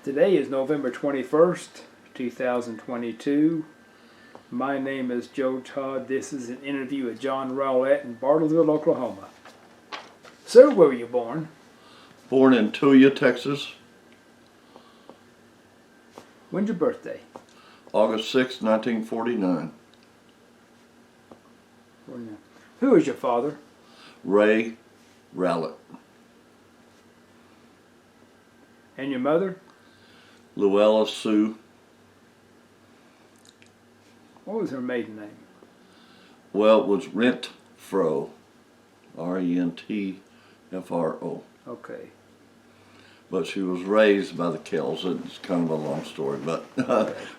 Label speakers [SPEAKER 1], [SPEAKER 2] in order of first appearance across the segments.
[SPEAKER 1] Today is November 21st, 2022. My name is Joe Todd. This is an interview with John Rowlett in Bartlesville, Oklahoma. Sir, where were you born?
[SPEAKER 2] Born in Tulia, Texas,
[SPEAKER 1] When's your birthday?
[SPEAKER 2] August 6, 1949.
[SPEAKER 1] Who is your father?
[SPEAKER 2] Ray Rowlett.
[SPEAKER 1] And your mother?
[SPEAKER 2] Luella Sue.
[SPEAKER 1] What was her maiden name?
[SPEAKER 2] Well, it was Rentfro. Rentfro.
[SPEAKER 1] Okay.
[SPEAKER 2] But she was raised by the Kells. It's kind of a long story, but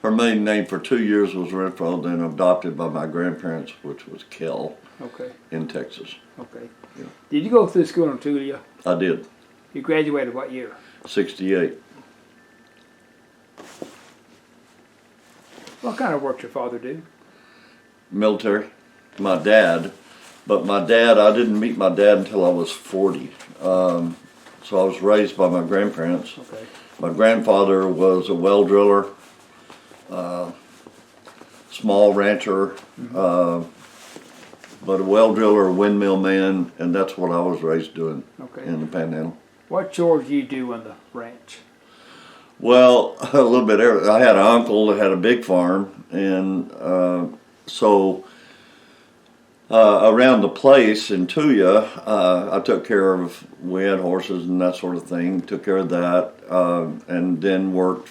[SPEAKER 2] her maiden name for 2 years was Renfro, then adopted by my grandparents, which was Kell, in Texas.
[SPEAKER 1] Okay.
[SPEAKER 2] Yeah.
[SPEAKER 1] Did you go through school in Tulia?
[SPEAKER 2] I did.
[SPEAKER 1] You graduated what year?
[SPEAKER 2] 68.
[SPEAKER 1] What kind of work did your father do?
[SPEAKER 2] Military. My dad. But I didn't meet my dad until I was 40. So I was raised by my grandparents.
[SPEAKER 1] Okay.
[SPEAKER 2] My grandfather was a well driller, small rancher, but a well driller, a windmill man, and that's what I was raised doing in the Panhandle.
[SPEAKER 1] What chores do you do on the ranch?
[SPEAKER 2] Well, a little bit. I had an uncle that had a big farm, and so around the place in Tulia, I took care of. We had horses and that sort of thing. Took care of that, and then worked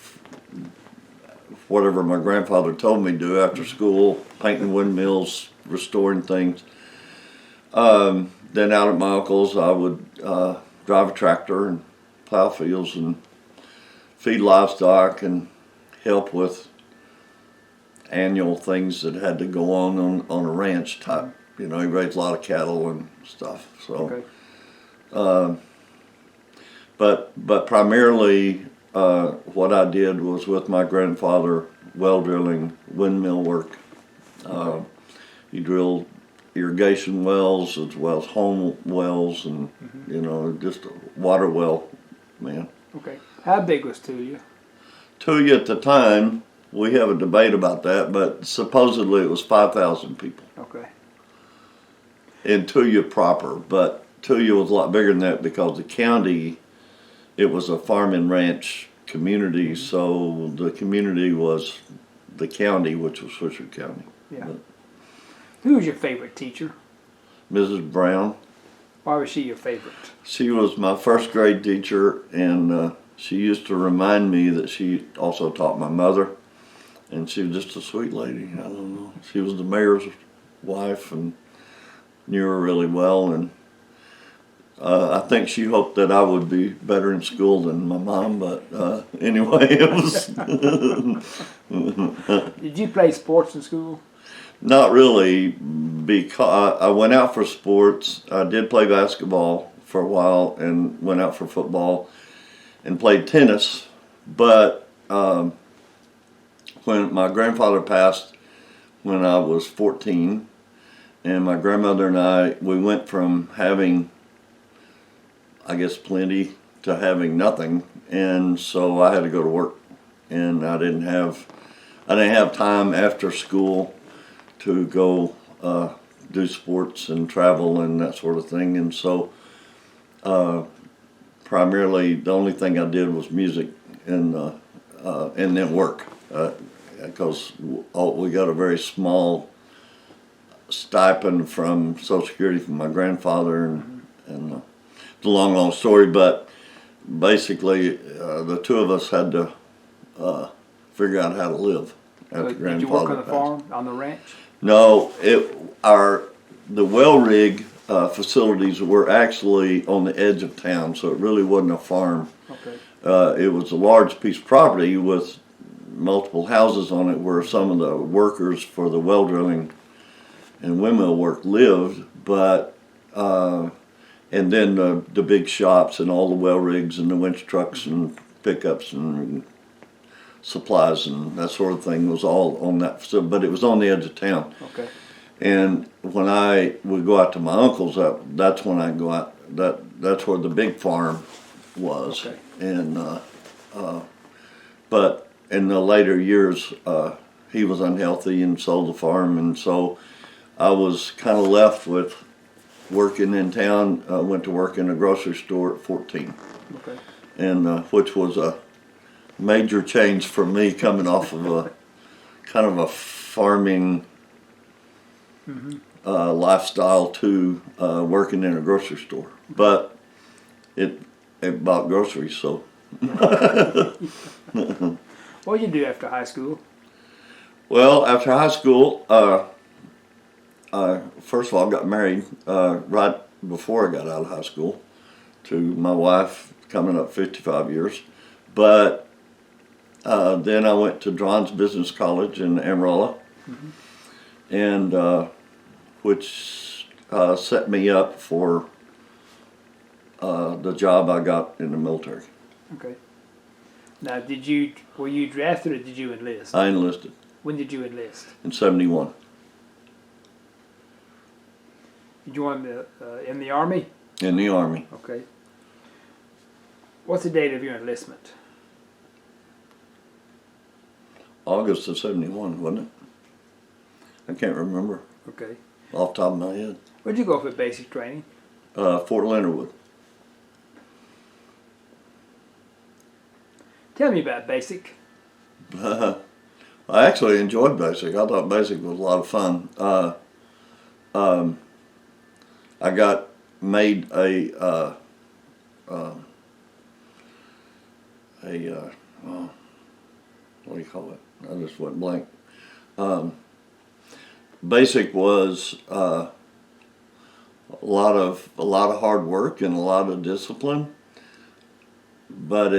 [SPEAKER 2] whatever my grandfather told me to do after school, painting windmills, restoring things. Then out at my uncle's, I would drive a tractor and plow fields and feed livestock and help with annual things that had to go on a ranch type. You know, he raised a lot of cattle and stuff. So, but primarily what I did was with my grandfather, well drilling, windmill work. He drilled irrigation wells as well as home wells, and you know, just a water well man.
[SPEAKER 1] Okay. How big was Tulia?
[SPEAKER 2] Tulia at the time, we have a debate about that, but supposedly it was 5,000 people.
[SPEAKER 1] Okay.
[SPEAKER 2] In Tulia proper, but Tulia was a lot bigger than that because the county, it was a farm and ranch community, so the community was the county, which was Swisher County.
[SPEAKER 1] Yeah. Who was your favorite teacher?
[SPEAKER 2] Mrs. Brown.
[SPEAKER 1] Why was she your favorite?
[SPEAKER 2] She was my first grade teacher, and she used to remind me that she also taught my mother, and she was just a sweet lady. I don't know. She was the mayor's wife and knew her really well, and I think she hoped that I would be better in school than my mom, but anyway, it was...
[SPEAKER 1] Did you play sports in school?
[SPEAKER 2] Not really, because I went out for sports. I did play basketball for a while and went out for football and played tennis. But when my grandfather passed when I was 14, and my grandmother and I, we went from having, I guess, plenty to having nothing, and so I had to go to work, and I didn't have time after school to go do sports and travel and that sort of thing, and so primarily the only thing I did was music and then work, because we got a very small stipend from Social Security from my grandfather, and it's a long story, but basically the two of us had to figure out how to live after grandfather.
[SPEAKER 1] Did you work on the farm, on the ranch?
[SPEAKER 2] No, the well rig facilities were actually on the edge of town, so it really wasn't a farm.
[SPEAKER 1] Okay.
[SPEAKER 2] It was a large piece of property with multiple houses on it where some of the workers for the well drilling and windmill work lived, but and then the big shops and all the well rigs and the winch trucks and pickups and supplies and that sort of thing was all on that facility, but it was on the edge of town.
[SPEAKER 1] Okay.
[SPEAKER 2] And when I would go out to my uncle's, that's when I go out. That's where the big farm was.
[SPEAKER 1] Okay.
[SPEAKER 2] And but in the later years, he was unhealthy and sold the farm, and so I was kind of left with working in town. I went to work in a grocery store at 14,
[SPEAKER 1] Okay.
[SPEAKER 2] and which was a major change for me coming off of a kind of a farming lifestyle to working in a grocery store. But it bought groceries, so.
[SPEAKER 1] What did you do after high school?
[SPEAKER 2] Well, after high school, first of all, I got married right before I got out of high school to my wife, coming up 55 years. But then I went to John's Business College in Amarillo, and which set me up for the job I got in the military.
[SPEAKER 1] Okay. Now, were you drafted or did you enlist?
[SPEAKER 2] I enlisted
[SPEAKER 1] When did you enlist?
[SPEAKER 2] in 71.
[SPEAKER 1] Did you join in the Army?
[SPEAKER 2] In the Army.
[SPEAKER 1] Okay. What's the date of your enlistment?
[SPEAKER 2] August of 71, wasn't it? I can't remember
[SPEAKER 1] Okay.
[SPEAKER 2] off the top of my head.
[SPEAKER 1] Where'd you go for basic training?
[SPEAKER 2] Fort Leonard Wood.
[SPEAKER 1] Tell me about basic.
[SPEAKER 2] I actually enjoyed basic. I thought basic was a lot of fun. I got made a what do you call it? I just went blank. Basic was a lot of hard work and a lot of discipline, but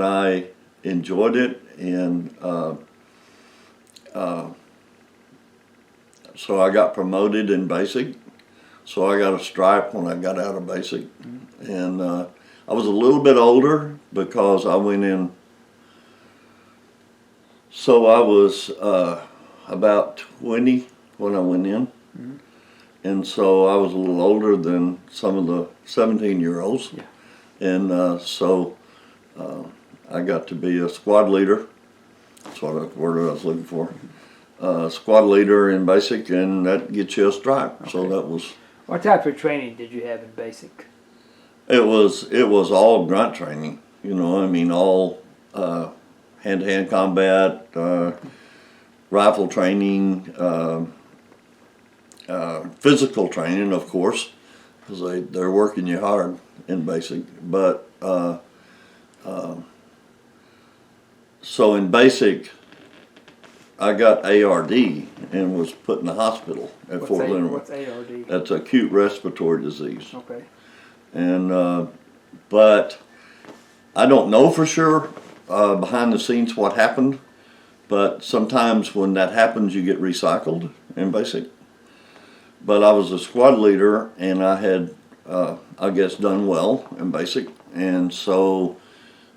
[SPEAKER 2] I enjoyed it, and so I got promoted in basic. So I got a stripe when I got out of basic, and I was a little bit older because I went in. So I was about 20 when I went in, and so I was a little older than some of the 17-year-olds, and so I got to be a squad leader. That's what the word I was looking for. Squad leader in basic, and that gets you a stripe. Okay. So that was.
[SPEAKER 1] What type of training did you have in basic?
[SPEAKER 2] It was all grunt training. You know, I mean, all hand-to-hand combat, rifle training, physical training, of course, because they're working you hard in basic. But so in basic, I got ARD and was put in the hospital at Fort Leonard.
[SPEAKER 1] What's ARD?
[SPEAKER 2] That's acute respiratory disease.
[SPEAKER 1] Okay.
[SPEAKER 2] And but I don't know for sure behind the scenes what happened, but sometimes when that happens, you get recycled in basic. But I was a squad leader, and I had, I guess, done well in basic, and so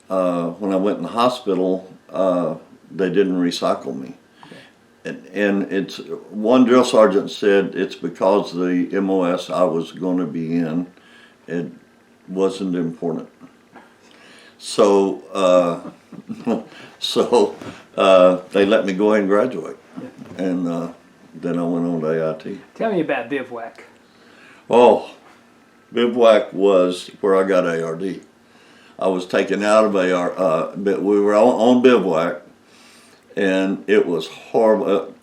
[SPEAKER 2] when I went in the hospital, they didn't recycle me. And it's one drill sergeant said it's because the MOS I was going to be in, it wasn't important. So they let me go ahead and graduate, and then I went on to AIT.
[SPEAKER 1] Tell me about bivouac.
[SPEAKER 2] Oh, bivouac was where I got ARD. I was taken out of but we were on bivouac. And it was horrible.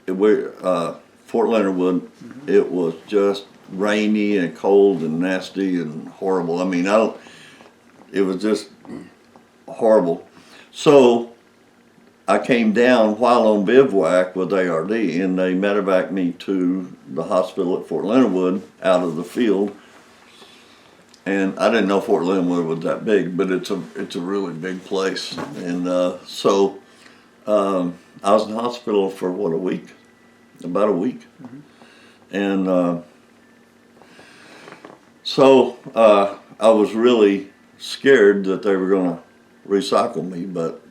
[SPEAKER 2] Fort Leonard Wood, it was just rainy and cold and nasty and horrible. I mean, it was just horrible. So I came down while on bivouac with ARD, and they medevaced me to the hospital at Fort Leonard Wood out of the field. And I didn't know Fort Leonard Wood was that big, but it's a really big place. And I was in the hospital for about a week. And so I was really scared that they were going to recycle me, but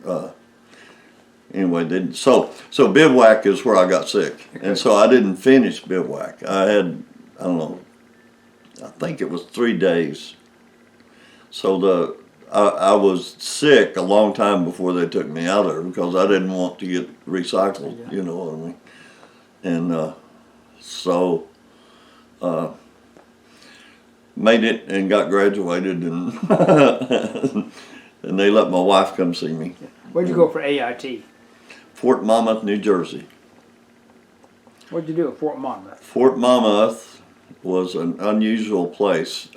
[SPEAKER 2] anyway, they didn't. So bivouac is where I got sick. Okay. And so I didn't finish bivouac. I had, I don't know, I think it was 3 days. So I was sick a long time before they took me out of there because I didn't want to get recycled,
[SPEAKER 1] Yeah.
[SPEAKER 2] you know what I mean? And so made it and got graduated, and and they let my wife come see me.
[SPEAKER 1] Where'd you go for AIT?
[SPEAKER 2] Fort Monmouth, New Jersey.
[SPEAKER 1] What'd you do at Fort Monmouth?
[SPEAKER 2] Fort Monmouth was an unusual place.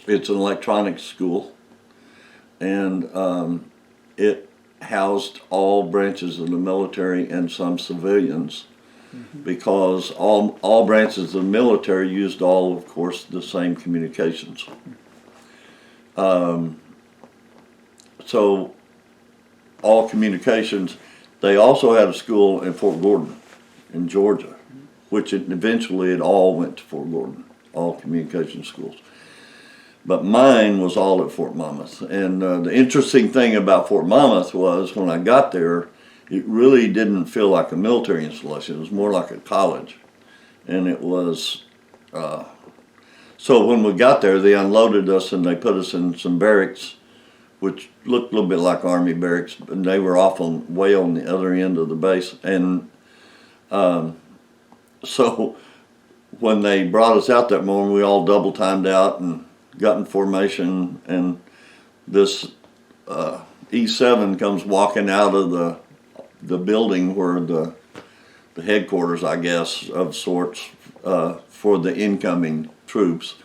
[SPEAKER 2] It's an electronics school, and it housed all branches of the military and some civilians, because all branches of the military used all, of course, the same communications. So all communications. They also had a school in Fort Gordon, in Georgia, which eventually it all went to Fort Gordon, all communication schools. But mine was all at Fort Monmouth. And the interesting thing about Fort Monmouth was when I got there, it really didn't feel like a military installation. It was more like a college. And it was, so when we got there, they unloaded us and they put us in some barracks, which looked a little bit like Army barracks, and they were way on the other end of the base. And so when they brought us out that morning, we all double timed out and got in formation, and this E7 comes walking out of the building where the headquarters, I guess, of sorts, for the incoming troops,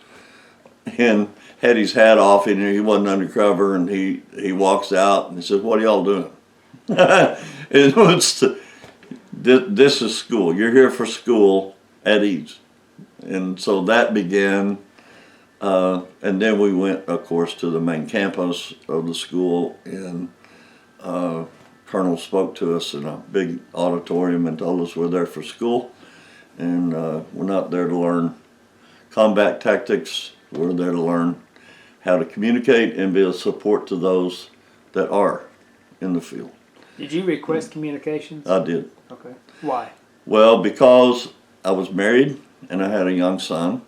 [SPEAKER 2] and had his hat off, and he wasn't undercover, and he walks out and he says, "What are y'all doing?" This is school. You're here for school at ease. And so that began, and then we went, of course, to the main campus of the school, and Colonel spoke to us in a big auditorium and told us we're there for school, and we're not there to learn combat tactics. We're there to learn how to communicate and be a support to those that are in the field.
[SPEAKER 1] Did you request communications?
[SPEAKER 2] I did.
[SPEAKER 1] Okay. Why?
[SPEAKER 2] Well, because I was married and I had a young son,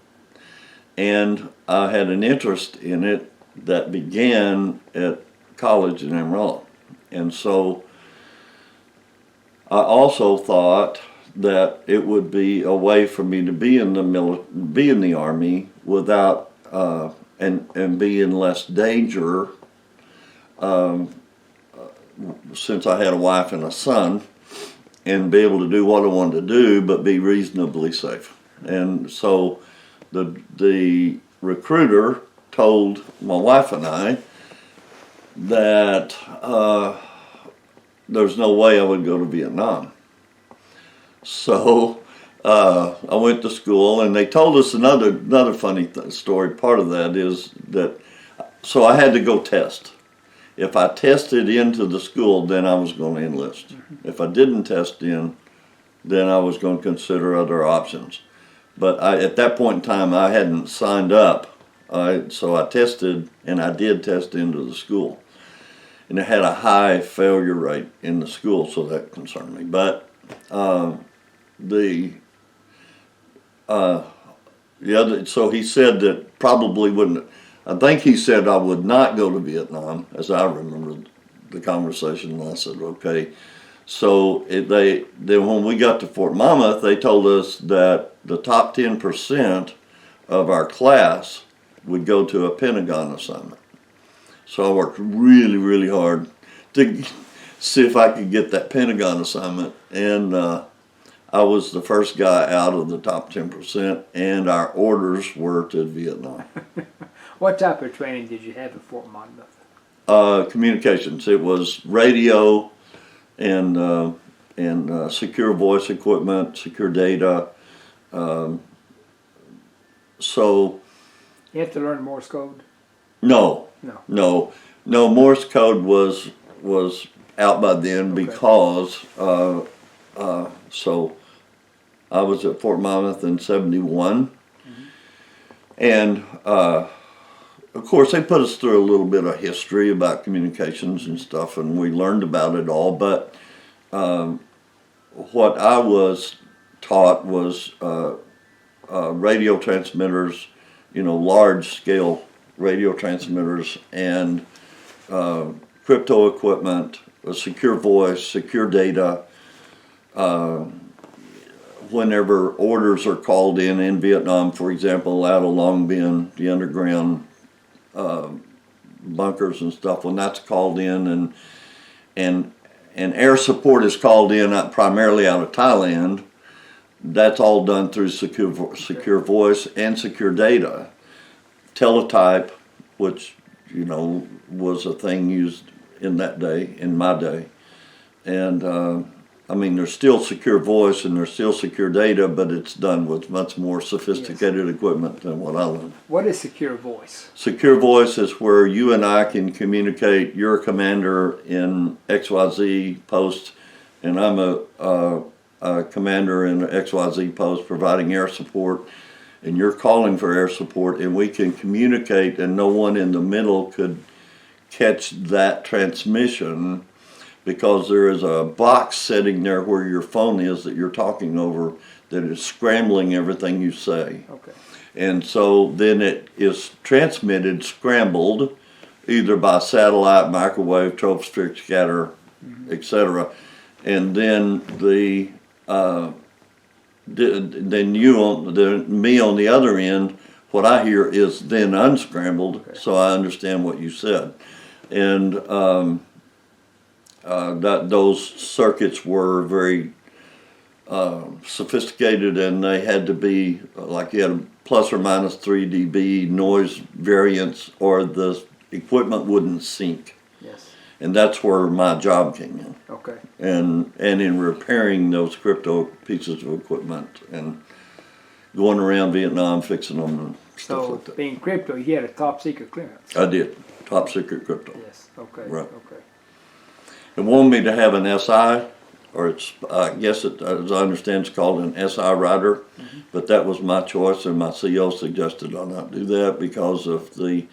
[SPEAKER 2] and I had an interest in it that began at college in Amarillo. And so I also thought that it would be a way for me to be in the Army without and be in less danger, since I had a wife and a son, and be able to do what I wanted to do, but be reasonably safe. And so the recruiter told my wife and I that there's no way I would go to Vietnam. So I went to school, and they told us another funny story. Part of that is that, so I had to go test. If I tested into the school, then I was going to enlist. Mm-hmm. If I didn't test in, then I was going to consider other options. But at that point in time, I hadn't signed up. So I tested, and I did test into the school. And it had a high failure rate in the school, so that concerned me. But so he said that probably wouldn't. I think he said I would not go to Vietnam, as I remember the conversation. And I said, okay. So then when we got to Fort Monmouth, they told us that the top 10% of our class would go to a Pentagon assignment. So I worked really, really hard to see if I could get that Pentagon assignment. And I was the first guy out of the top 10%, and our orders were to Vietnam.
[SPEAKER 1] What type of training did you have at Fort Monmouth?
[SPEAKER 2] Communications. It was radio and secure voice equipment, secure data. So
[SPEAKER 1] You have to learn Morse code?
[SPEAKER 2] No. Morse code was out by then, okay, because so I was at Fort Monmouth in '71, mm-hmm, and of course they put us through a little bit of history about communications and stuff, and we learned about it all. But what I was taught was radio transmitters large scale radio transmitters and crypto equipment, secure voice, secure data. Whenever orders are called in Vietnam, for example, out of Long Binh, the underground bunkers and stuff, when that's called in, and air support is called in primarily out of Thailand, that's all done through secure voice and secure data. Teletype, which was a thing used in that day, in my day, and there's still secure voice and there's still secure data, but it's done with much more sophisticated equipment than what I learned.
[SPEAKER 1] What is secure voice?
[SPEAKER 2] Secure voice is where you and I can communicate. You're a commander in XYZ post, and I'm a commander in XYZ post providing air support, and you're calling for air support, and we can communicate, and no one in the middle could catch that transmission, because there is a box sitting there where your phone is that you're talking over that is scrambling everything you say.
[SPEAKER 1] Okay.
[SPEAKER 2] And so then it is transmitted, scrambled, either by satellite, microwave, tropospheric scatter, etc. And then me on the other end, what I hear is then unscrambled, okay. So I understand what you said. And those circuits were very sophisticated, and they had to be like you had a plus or minus 3 dB noise variance, or the equipment wouldn't sync.
[SPEAKER 1] Yes.
[SPEAKER 2] And that's where my job came in.
[SPEAKER 1] Okay.
[SPEAKER 2] And in repairing those crypto pieces of equipment and going around Vietnam fixing them and stuff like that.
[SPEAKER 1] So being crypto, you had a top secret clearance.
[SPEAKER 2] I did. Top secret crypto.
[SPEAKER 1] Yes. Okay.
[SPEAKER 2] Right.
[SPEAKER 1] Okay.
[SPEAKER 2] It wanted me to have an SI, or it's, I guess it, as I understand, it's called an SI rider, but that was my choice, and my CO suggested I not do that because of the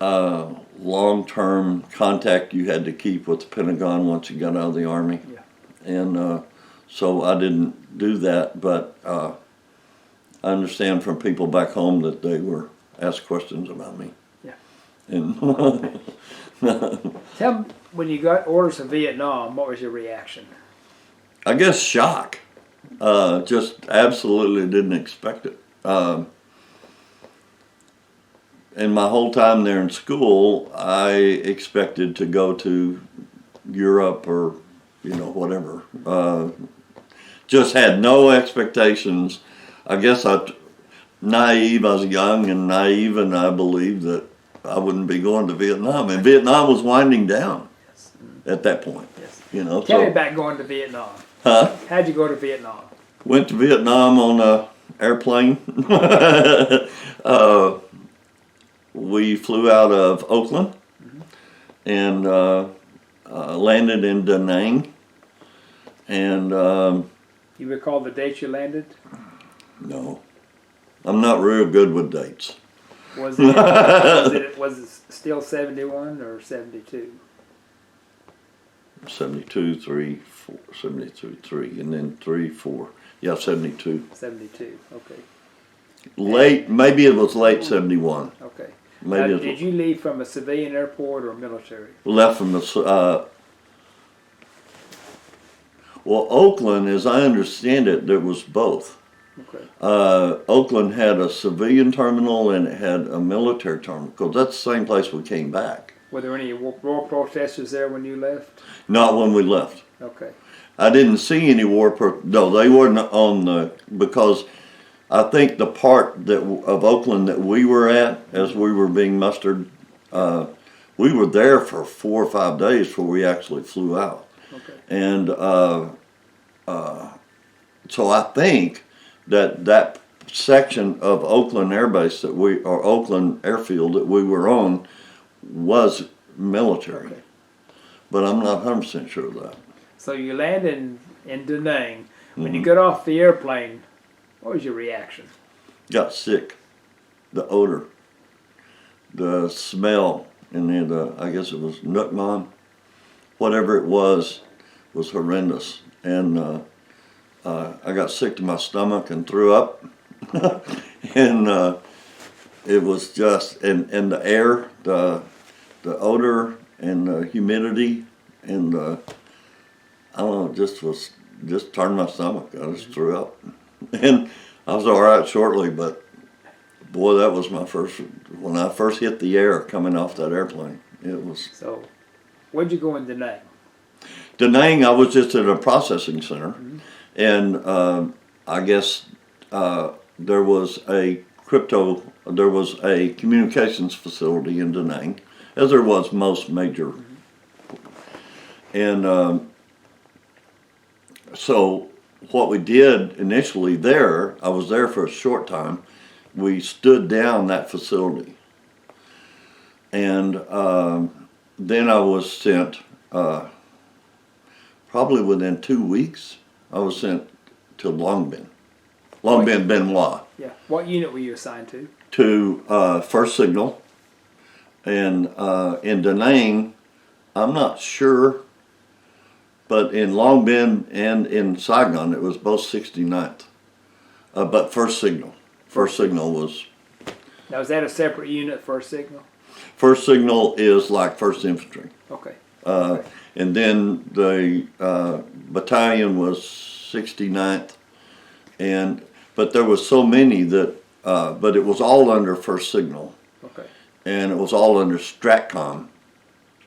[SPEAKER 2] long-term contact you had to keep with the Pentagon once you got out of the Army.
[SPEAKER 1] Yeah.
[SPEAKER 2] And so I didn't do that, but I understand from people back home that they were asked questions about me.
[SPEAKER 1] Yeah.
[SPEAKER 2] And
[SPEAKER 1] Tell me, when you got orders from Vietnam, what was your reaction?
[SPEAKER 2] I guess shock. Just absolutely didn't expect it. And my whole time there in school, I expected to go to Europe or, whatever. Just had no expectations. I guess I was young and naive, and I believed that I wouldn't be going to Vietnam. And Vietnam was winding down at that point.
[SPEAKER 1] Yes.
[SPEAKER 2] Tell
[SPEAKER 1] me about going to Vietnam.
[SPEAKER 2] Huh?
[SPEAKER 1] How'd you go to Vietnam?
[SPEAKER 2] Went to Vietnam on an airplane. We flew out of Oakland and landed in Da Nang. And
[SPEAKER 1] you recall the date you landed?
[SPEAKER 2] No, I'm not real good with dates.
[SPEAKER 1] Was it still 71 or 72?
[SPEAKER 2] 72, 3, 4, 72, 3, and then 3, 4. Yeah, 72.
[SPEAKER 1] 72, okay.
[SPEAKER 2] Maybe it was late 71.
[SPEAKER 1] Okay.
[SPEAKER 2] Maybe
[SPEAKER 1] Now, did you leave from a civilian airport or military?
[SPEAKER 2] Left from the, Oakland, as I understand it, there was both.
[SPEAKER 1] Okay.
[SPEAKER 2] Oakland had a civilian terminal and it had a military terminal, because that's the same place we came back.
[SPEAKER 1] Were there any war protesters there when you left?
[SPEAKER 2] Not when we left.
[SPEAKER 1] Okay.
[SPEAKER 2] I didn't see any no, they weren't on because I think the part of Oakland that we were at as we were being mustered, we were there for 4 or 5 days before we actually flew out.
[SPEAKER 1] Okay.
[SPEAKER 2] And so I think that section of Oakland Air Base or Oakland Airfield that we were on was military. Okay. But I'm not 100% sure of that.
[SPEAKER 1] So you landed in Da Nang. When you got off the airplane, what was your reaction?
[SPEAKER 2] Got sick. The odor, the smell, and then I guess it was Nuc Mon, whatever it was horrendous. And I got sick to my stomach and threw up. And it was just, and the air, the odor and the humidity and the, I don't know, just turned my stomach. I just threw up. And I was all right shortly, but boy, that was my first, when I first hit the air coming off that airplane. It was.
[SPEAKER 1] So, where'd you go in Da Nang?
[SPEAKER 2] Da Nang, I was just at a processing center, and I guess there was a communications facility in Da Nang, as there was most major. And so what we did initially there, I was there for a short time, we stood down that facility. And then I was sent, probably within 2 weeks, I was sent to Long Binh, Benoit.
[SPEAKER 1] Yeah. What unit were you assigned to?
[SPEAKER 2] To First Signal. And in Da Nang, I'm not sure, but in Long Binh and in Saigon, it was both 69th. But First Signal. First Signal was.
[SPEAKER 1] Now, is that a separate unit, First Signal?
[SPEAKER 2] First Signal is like First Infantry.
[SPEAKER 1] Okay.
[SPEAKER 2] And then the battalion was 69th. But there was so many that, but it was all under First Signal.
[SPEAKER 1] Okay.
[SPEAKER 2] And it was all under STRATCOM,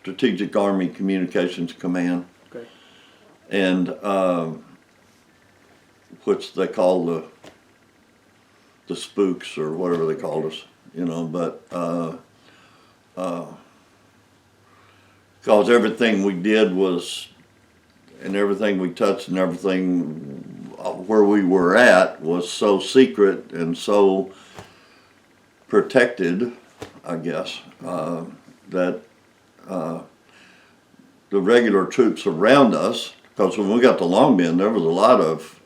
[SPEAKER 2] Strategic Army Communications Command.
[SPEAKER 1] Okay.
[SPEAKER 2] And which they call the spooks or whatever they called us, you know, but because everything we did was, and everything we touched and everything where we were at was so secret and so protected, I guess, that the regular troops around us, because when we got to Long Binh, there was a lot of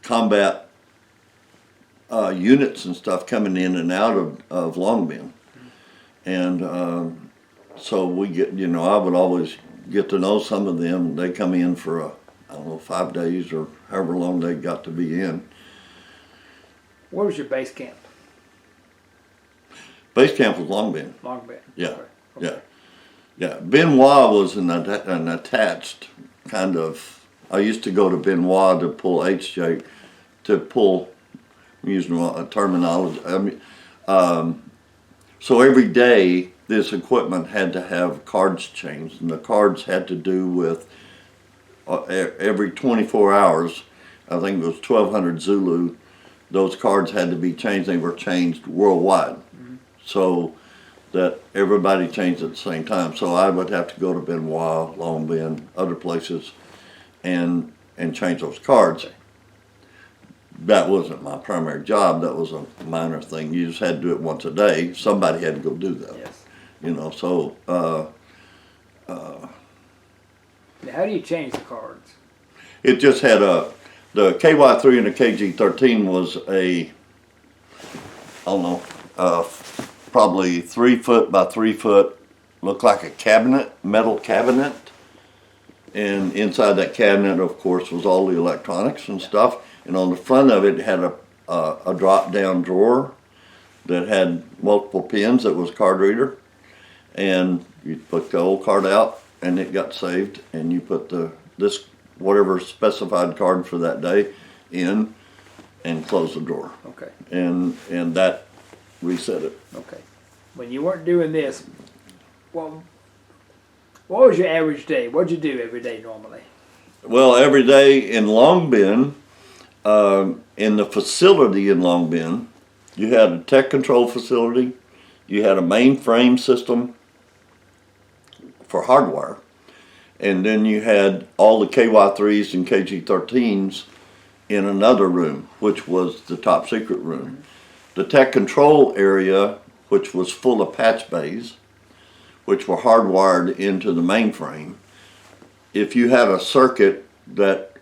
[SPEAKER 2] combat units and stuff coming in and out of Long Binh. And so we get, you know, I would always get to know some of them. They come in for, I don't know, 5 days or however long they got to be in.
[SPEAKER 1] Where was your base camp?
[SPEAKER 2] Base camp was Long Binh.
[SPEAKER 1] Long Binh.
[SPEAKER 2] Yeah,
[SPEAKER 1] Okay.
[SPEAKER 2] yeah. Benoit was an attached kind of, I used to go to Benoit to pull HJ, I'm using a terminology. I mean, so every day this equipment had to have cards changed, and the cards had to do with every 24 hours, I think it was 1,200 Zulu, those cards had to be changed. They were changed worldwide. So that everybody changed at the same time. So I would have to go to Benoit, Long Binh, other places, and change those cards. That wasn't my primary job. That was a minor thing. You just had to do it once a day. Somebody had to go do that.
[SPEAKER 1] Yes.
[SPEAKER 2] You know, so.
[SPEAKER 1] Now, how do you change the cards?
[SPEAKER 2] It just had the KY3 and the KG13 was I don't know, probably 3 foot by 3 foot, looked like a cabinet, metal cabinet. And inside that cabinet, of course, was all the electronics and stuff. And on the front of it had a drop-down drawer that had multiple pins that was a card reader. And you put the old card out, and it got saved. And you put this whatever specified card for that day in, and close the drawer.
[SPEAKER 1] Okay.
[SPEAKER 2] And that reset it.
[SPEAKER 1] Okay. When you weren't doing this, what was your average day? What'd you do every day normally?
[SPEAKER 2] Well, every day in Long Binh, in the facility in Long Binh, you had a tech control facility, you had a mainframe system for hardware, and then you had all the KY3s and KG13s in another room, which was the top secret room. The tech control area, which was full of patch bays, which were hardwired into the mainframe. If you had a circuit that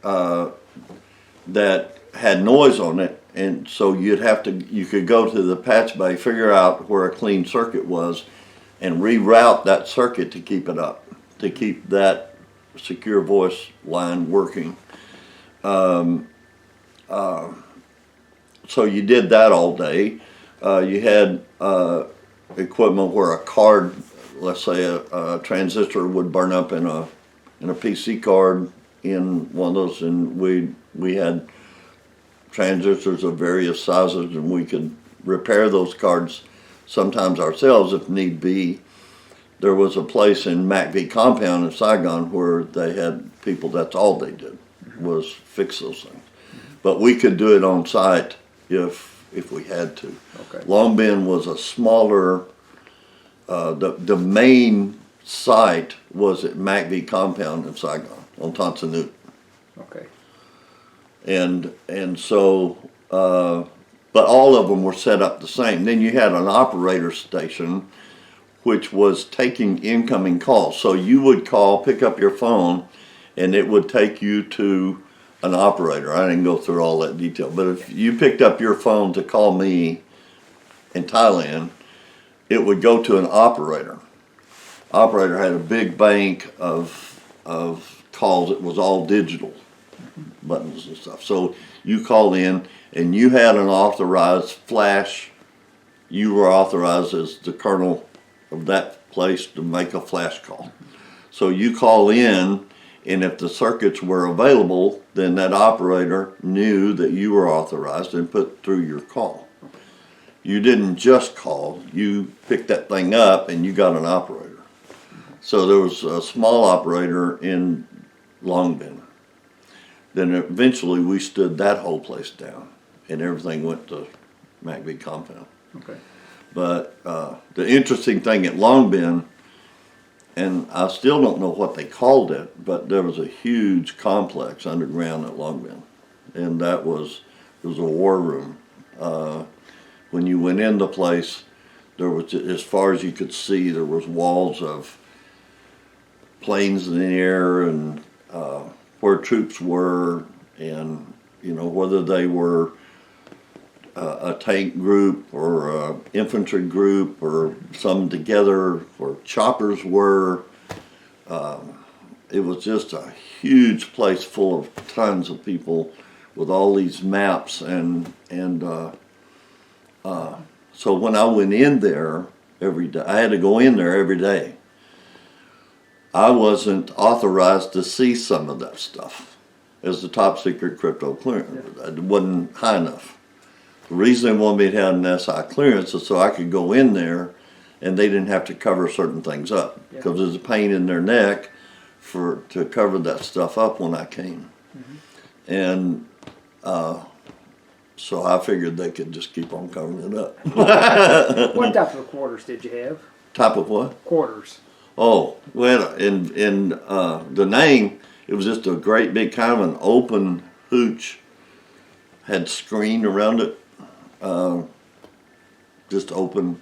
[SPEAKER 2] had noise on it, and so you could go to the patch bay, figure out where a clean circuit was, and reroute that circuit to keep it up, to keep that secure voice line working. so you did that all day. You had equipment where a card, let's say a transistor would burn up in a PC card in one of those, and we had transistors of various sizes, and we could repair those cards sometimes ourselves if need be. There was a place in MacV compound in Saigon where they had people, that's all they did, was fix those things. But we could do it on site if we had to.
[SPEAKER 1] Okay.
[SPEAKER 2] Long Bend was a smaller, the main site was at MacV compound in Saigon on Tonsanut.
[SPEAKER 1] Okay.
[SPEAKER 2] And so, but all of them were set up the same. Then you had an operator station, which was taking incoming calls. So you would call, pick up your phone, and it would take you to an operator. I didn't go through all that detail, but if you picked up your phone to call me in Thailand, it would go to an operator. Operator had a big bank of calls. It was all digital buttons and stuff. So you called in and you had an authorized flash. You were authorized as the colonel of that place to make a flash call. So you call in, and if the circuits were available, then that operator knew that you were authorized and put through your call. You didn't just call, you picked that thing up and you got an operator. So there was a small operator in Long Bend. Then eventually we stood that whole place down and everything went to MacV compound.
[SPEAKER 1] Okay.
[SPEAKER 2] But the interesting thing at Long Bend, and I still don't know what they called it, but there was a huge complex underground at Long Bend, and it was a war room. When you went in the place, there was, as far as you could see, there was walls of planes in the air and where troops were, and whether they were a tank group or a infantry group or some together, where choppers were. It was just a huge place full of tons of people with all these maps and so when I went in there every day, I had to go in there every day. I wasn't authorized to see some of that stuff as the top secret crypto clearance. It wasn't high enough. The reason they wanted me to have an SI clearance is so I could go in there and they didn't have to cover certain things up, because there's a pain in their neck to cover that stuff up when I came. Mm-hmm. And so I figured they could just keep on covering it up.
[SPEAKER 1] What type of quarters did you have?
[SPEAKER 2] Type of what?
[SPEAKER 1] Quarters.
[SPEAKER 2] Oh, well, in the name, it was just a great big kind of an open hooch, had screen around it, just open,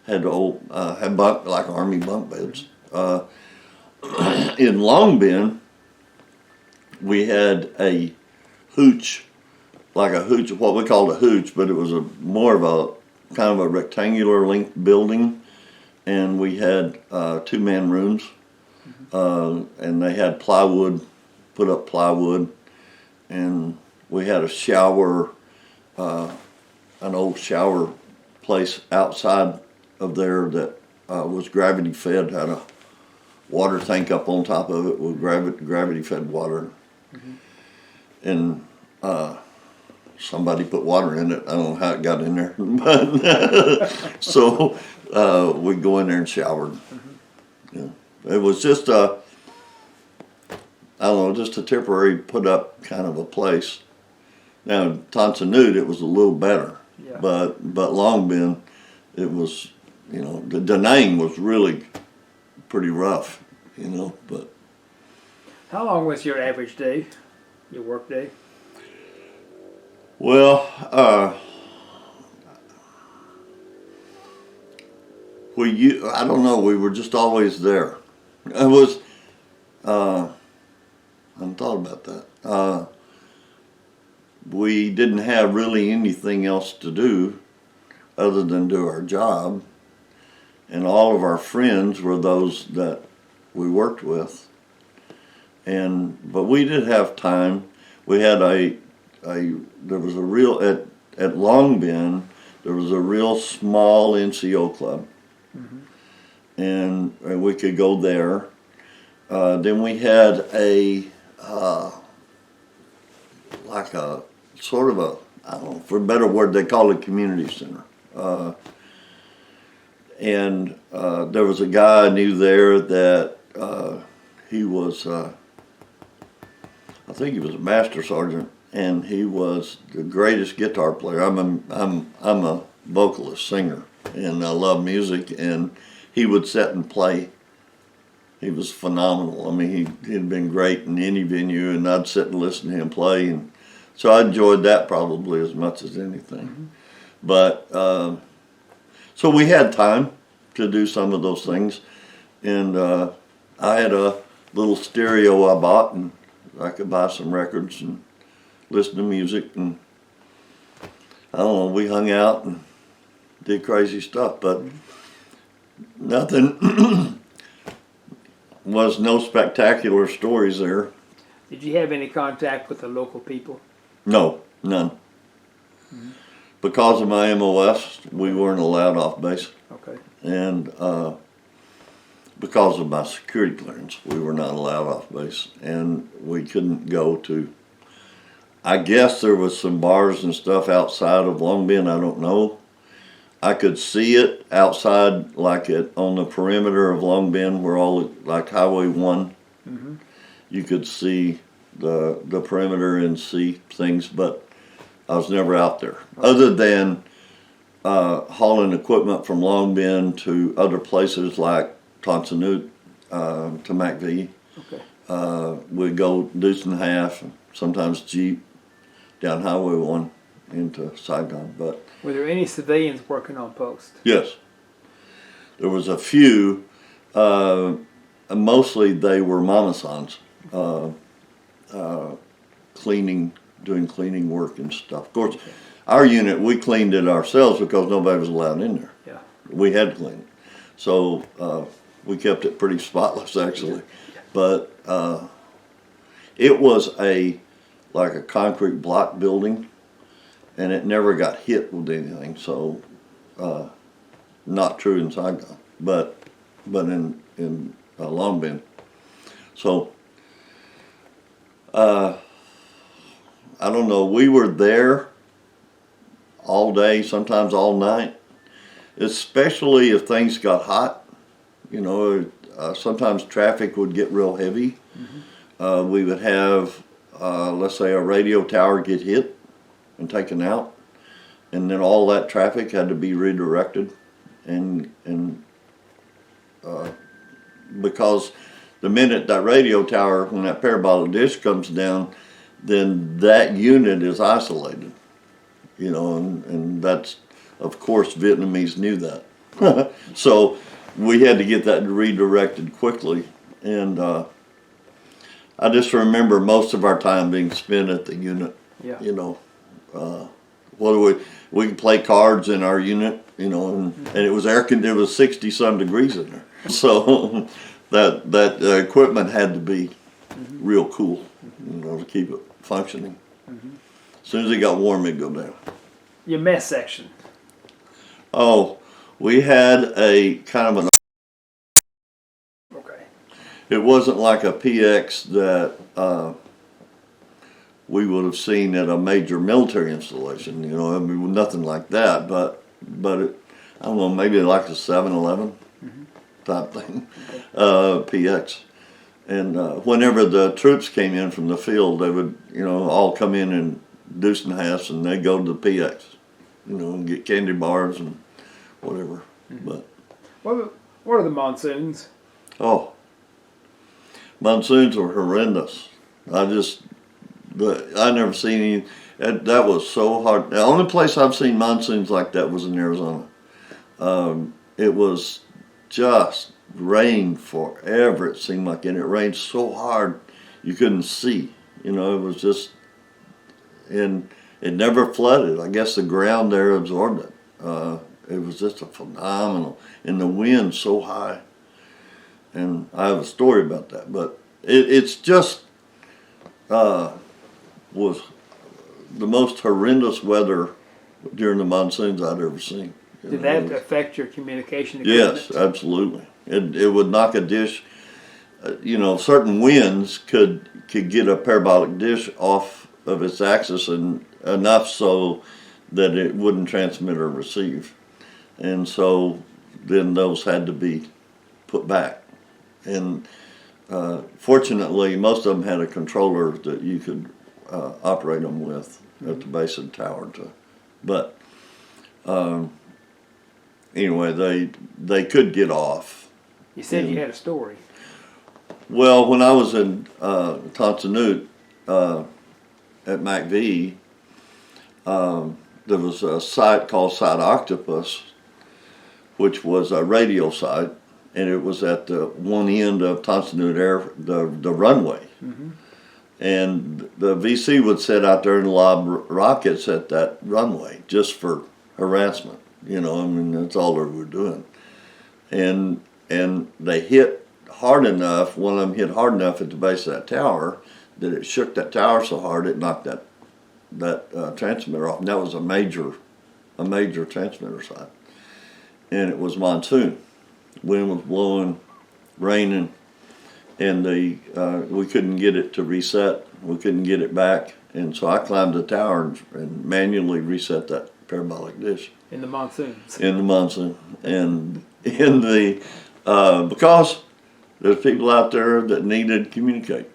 [SPEAKER 2] had bunk, like army bunk beds. In Long Bend, we had a hooch, like a hooch, what we called a hooch, but it was more of a kind of a rectangular length building. And we had 2-man rooms, and they had plywood, put up plywood, and we had a shower, an old shower place outside of there that was gravity fed, had a water tank up on top of it with gravity fed water. Mm-hmm. And somebody put water in it. I don't know how it got in there, but so we'd go in there and showered. Mm-hmm. Yeah. It was just I don't know, just a temporary put up kind of a place. Now in Tonsanut it was a little better, but Long Bend it was, the Da Nang was really pretty rough, but.
[SPEAKER 1] How long was your average day, your work day?
[SPEAKER 2] Well, I don't know, we were just always there. I hadn't thought about that. We didn't have really anything else to do other than do our job. And all of our friends were those that we worked with. But we did have time. We had there was a real, at Long Bend, there was a real small NCO club, and we could go there. Then we had like a sort of a, I don't know, for a better word, they call it community center. And there was a guy I knew there that he was, I think he was a master sergeant, and he was the greatest guitar player. I'm a vocalist, singer, and I love music, and he would sit and play. He was phenomenal. I mean, he'd been great in any venue, and I'd sit and listen to him play, and so I enjoyed that probably as much as anything. But so we had time to do some of those things, and I had a little stereo I bought, and I could buy some records and listen to music, and I don't know, we hung out and did crazy stuff, but nothing, was no spectacular stories there.
[SPEAKER 1] Did you have any contact with the local people?
[SPEAKER 2] No, none. Because of my MOS, we weren't allowed off base.
[SPEAKER 1] Okay.
[SPEAKER 2] And because of my security clearance, we were not allowed off base. And we couldn't go to, I guess there was some bars and stuff outside of Long Bend, I don't know. I could see it outside, like on the perimeter of Long Bend, where all, like Highway 1, you could see the perimeter and see things, but I was never out there. Other than hauling equipment from Long Bend to other places like Tonsonute, to McVee.
[SPEAKER 1] Okay.
[SPEAKER 2] We'd go deuce and a half, sometimes Jeep, down Highway 1 into Saigon. But
[SPEAKER 1] were there any civilians working on post?
[SPEAKER 2] yes. There was a few. Mostly they were mamasans, cleaning, doing cleaning work and stuff. Of course, our unit, we cleaned it ourselves because nobody was allowed in there.
[SPEAKER 1] Yeah.
[SPEAKER 2] We had to clean it. So we kept it pretty spotless, actually. But it was like a concrete block building, and it never got hit with anything. So not true in Saigon, but in Long Bend. So I don't know. We were there all day, sometimes all night, especially if things got hot. You know, sometimes traffic would get real heavy. We would have, let's say, a radio tower get hit and taken out, and then all that traffic had to be redirected, and because the minute that radio tower, when that parabolic dish comes down, then that unit is isolated, you know, and that's, of course, Vietnamese knew that. So we had to get that redirected quickly, and I just remember most of our time being spent at the unit.
[SPEAKER 1] Yeah.
[SPEAKER 2] You know, we could play cards in our unit, you know, and it was it was 60-some degrees in there, so that equipment had to be real cool, you know, to keep it functioning. As soon as it got warm, it'd go down.
[SPEAKER 1] Your mess section.
[SPEAKER 2] Oh, we had a kind of an.
[SPEAKER 1] Okay.
[SPEAKER 2] It wasn't like a PX that we would have seen at a major military installation. You know, I mean, nothing like that. But it, I don't know, maybe like a 7-Eleven type thing, PX. And whenever the troops came in from the field, they would, you know, all come in deuce and halves, and they'd go to the PX, you know, and get candy bars and whatever. But
[SPEAKER 1] What are the monsoons?
[SPEAKER 2] oh, monsoons were horrendous. I never seen any. That was so hard. The only place I've seen monsoons like that was in Arizona. It was just rained forever, it seemed like, and it rained so hard you couldn't see. You know, it was just, and it never flooded. I guess the ground there absorbed it. It was just a phenomenal, and the wind so high. And I have a story about that, but it's just was the most horrendous weather during the monsoons I'd ever seen.
[SPEAKER 1] Did that affect your communication equipment?
[SPEAKER 2] Yes, absolutely. It would knock a dish. Certain winds could get a parabolic dish off of its axis, and enough so that it wouldn't transmit or receive. And so then those had to be put back. And fortunately, most of them had a controller that you could operate them with at the base of the tower. But anyway, they could get off.
[SPEAKER 1] You said you had a story.
[SPEAKER 2] Well, when I was in Tonsanute at MacV, there was a site called Site Octopus, which was a radio site, and it was at the one end of Tonsanute the runway. Mm-hmm. And the VC would sit out there and lob rockets at that runway just for harassment. That's all they were doing. And they hit hard enough, one of them hit hard enough at the base of that tower that it shook that tower so hard it knocked that transmitter off. And that was a major transmitter site. And it was monsoon. Wind was blowing, raining, and we couldn't get it to reset. We couldn't get it back. And so I climbed the tower and manually reset that parabolic dish.
[SPEAKER 1] In the monsoons.
[SPEAKER 2] In the monsoon. And because there's people out there that needed to communicate,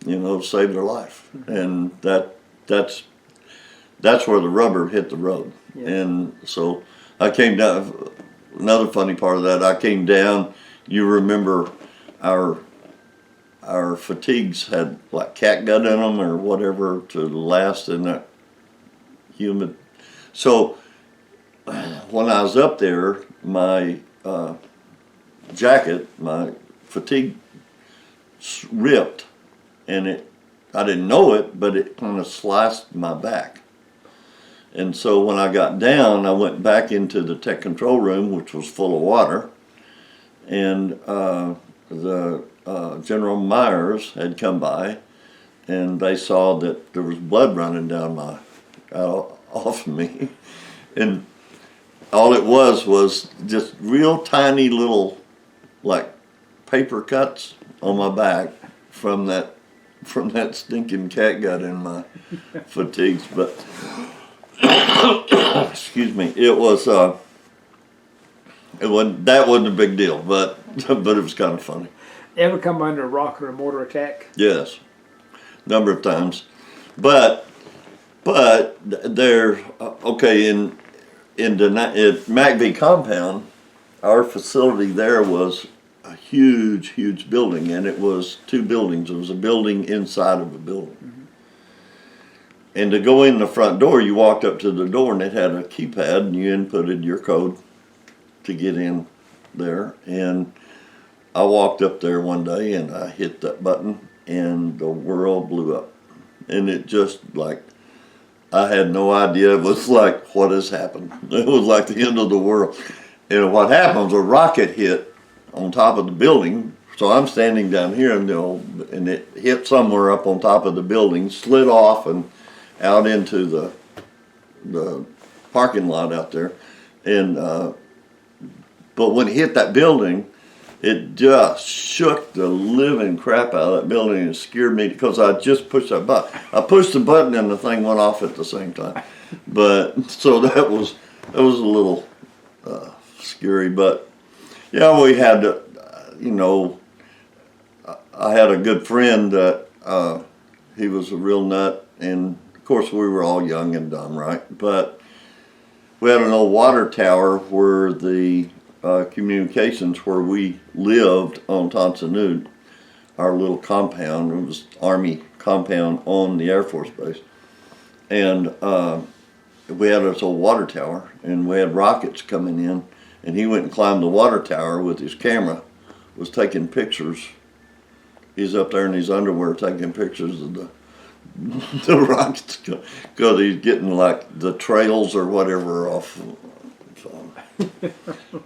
[SPEAKER 2] to save their life. And that's where the rubber hit the road. Yeah. And so I came down. Another funny part of that, I came down. You remember our fatigues had like catgut in them or whatever to last in that humid. So when I was up there, my jacket, my fatigue ripped, and I didn't know it, but it kind of sliced my back. And so when I got down, I went back into the tech control room, which was full of water, and the General Myers had come by, and they saw that there was blood running down off me, and all it was just real tiny little, like, paper cuts on my back from that stinking catgut in my fatigues. But excuse me, that wasn't a big deal, but it was kind of funny.
[SPEAKER 1] Ever come under a rock or a mortar attack?
[SPEAKER 2] Yes, number of times, but there, okay, in the MacV compound, our facility there was a huge building, and it was two buildings. It was a building inside of a building. Mm-hmm. And to go in the front door, you walked up to the door, and it had a keypad, and you inputted your code to get in there. And I walked up there one day, and I hit that button, and the world blew up. And it just, like, I had no idea. It was like, what has happened? It was like the end of the world. And what happened was a rocket hit on top of the building. So I'm standing down here, and it hit somewhere up on top of the building, slid off and out into the parking lot out there. And but when it hit that building, it just shook the living crap out of that building and scared me because I just pushed that button. I pushed the button and the thing went off at the same time. But so that was a little scary. But yeah, we had I had a good friend that he was a real nut, and of course we were all young and dumb, right? But we had an old water tower where the communications where we lived on Tonsanute, our little compound. It was Army compound on the Air Force Base. And we had this old water tower, and we had rockets coming in, and he went and climbed the water tower with his camera, was taking pictures. He's up there in his underwear taking pictures of the rockets because he's getting like the trails or whatever off. So.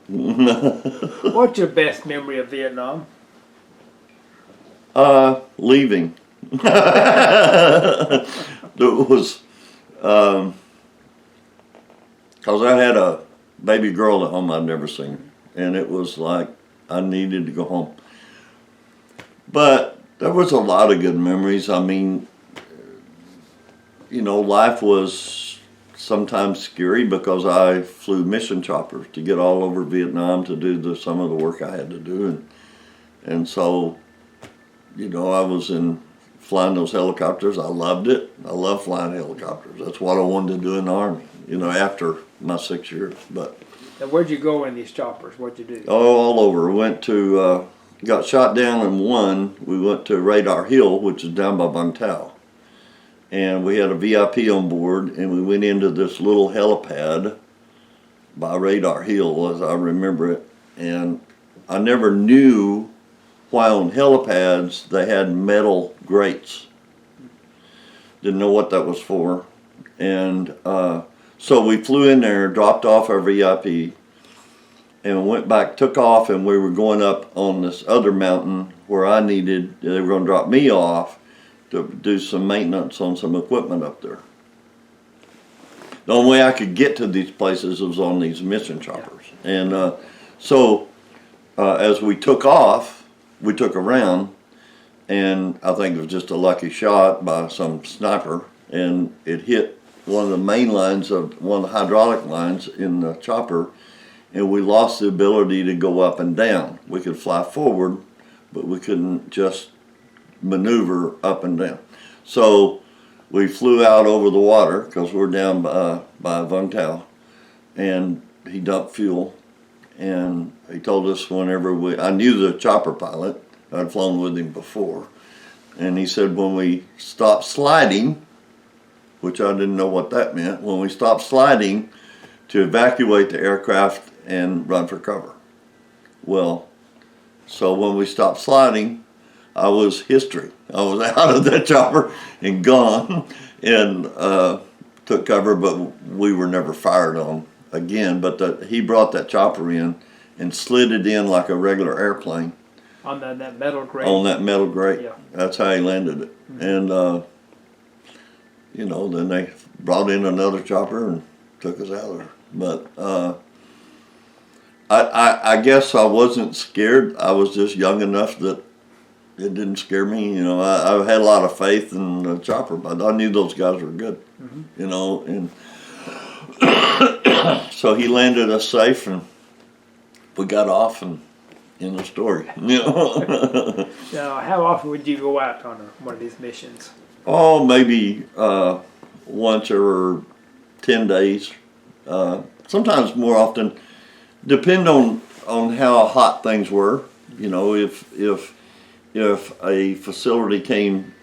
[SPEAKER 1] What's your best memory of Vietnam?
[SPEAKER 2] Leaving. There was Because I had a baby girl at home I'd never seen, and it was like I needed to go home. But there was a lot of good memories. I mean, life was sometimes scary because I flew mission choppers to get all over Vietnam to do some of the work I had to do, and so, I was flying those helicopters. I loved it. I love flying helicopters. That's what I wanted to do in the Army, after my 6 years. But
[SPEAKER 1] Now, where'd you go in these choppers? What'd you do?
[SPEAKER 2] oh, all over. We went to, got shot down in one. We went to Radar Hill, which is down by Vung Tau. And we had a VIP on board, and we went into this little helipad by Radar Hill, as I remember it. And I never knew why on helipads they had metal grates. Didn't know what that was for. And so we flew in there, dropped off our VIP, and went back, took off, and we were going up on this other mountain where they were going to drop me off to do some maintenance on some equipment up there. The only way I could get to these places was on these mission choppers. And so as we took off, we took a round, and I think it was just a lucky shot by some sniper, and it hit one of the main lines of one of the hydraulic lines in the chopper, and we lost the ability to go up and down. We could fly forward, but we couldn't just maneuver up and down. So we flew out over the water because we're down by Vung Tau, and he dumped fuel, and he told us I knew the chopper pilot. I'd flown with him before, and he said when we stopped sliding, which I didn't know what that meant, when we stopped sliding, to evacuate the aircraft and run for cover. Well, so when we stopped sliding, I was history. I was out of that chopper and gone, and took cover, but we were never fired on again. But he brought that chopper in and slid it in like a regular airplane.
[SPEAKER 1] On that metal grate?
[SPEAKER 2] On that metal grate.
[SPEAKER 1] Yeah.
[SPEAKER 2] That's how he landed it. Mm-hmm. And, then they brought in another chopper and took us out of there. But I guess I wasn't scared. I was just young enough that it didn't scare me. I had a lot of faith in the chopper, but I knew those guys were good. Mm-hmm. And so he landed us safe, and we got off, and in the story.
[SPEAKER 1] Now, how often would you go out on one of these missions?
[SPEAKER 2] Oh, maybe once every 10 days. Sometimes more often, depend on how hot things were. If a facility came,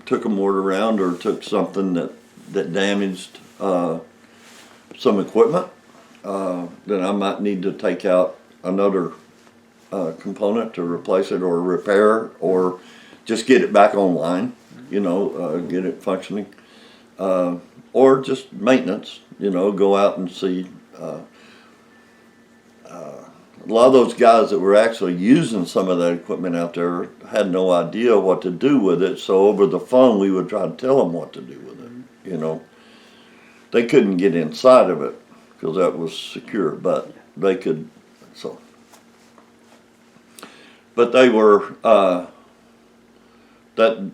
[SPEAKER 2] took a mortar round or took something that damaged some equipment, then I might need to take out another component to replace it or repair or just get it back online, get it functioning. Or just maintenance, go out and see. A lot of those guys that were actually using some of that equipment out there had no idea what to do with it, so over the phone we would try to tell them what to do with it, They couldn't get inside of it because that was secure, but they could, so. But they were, that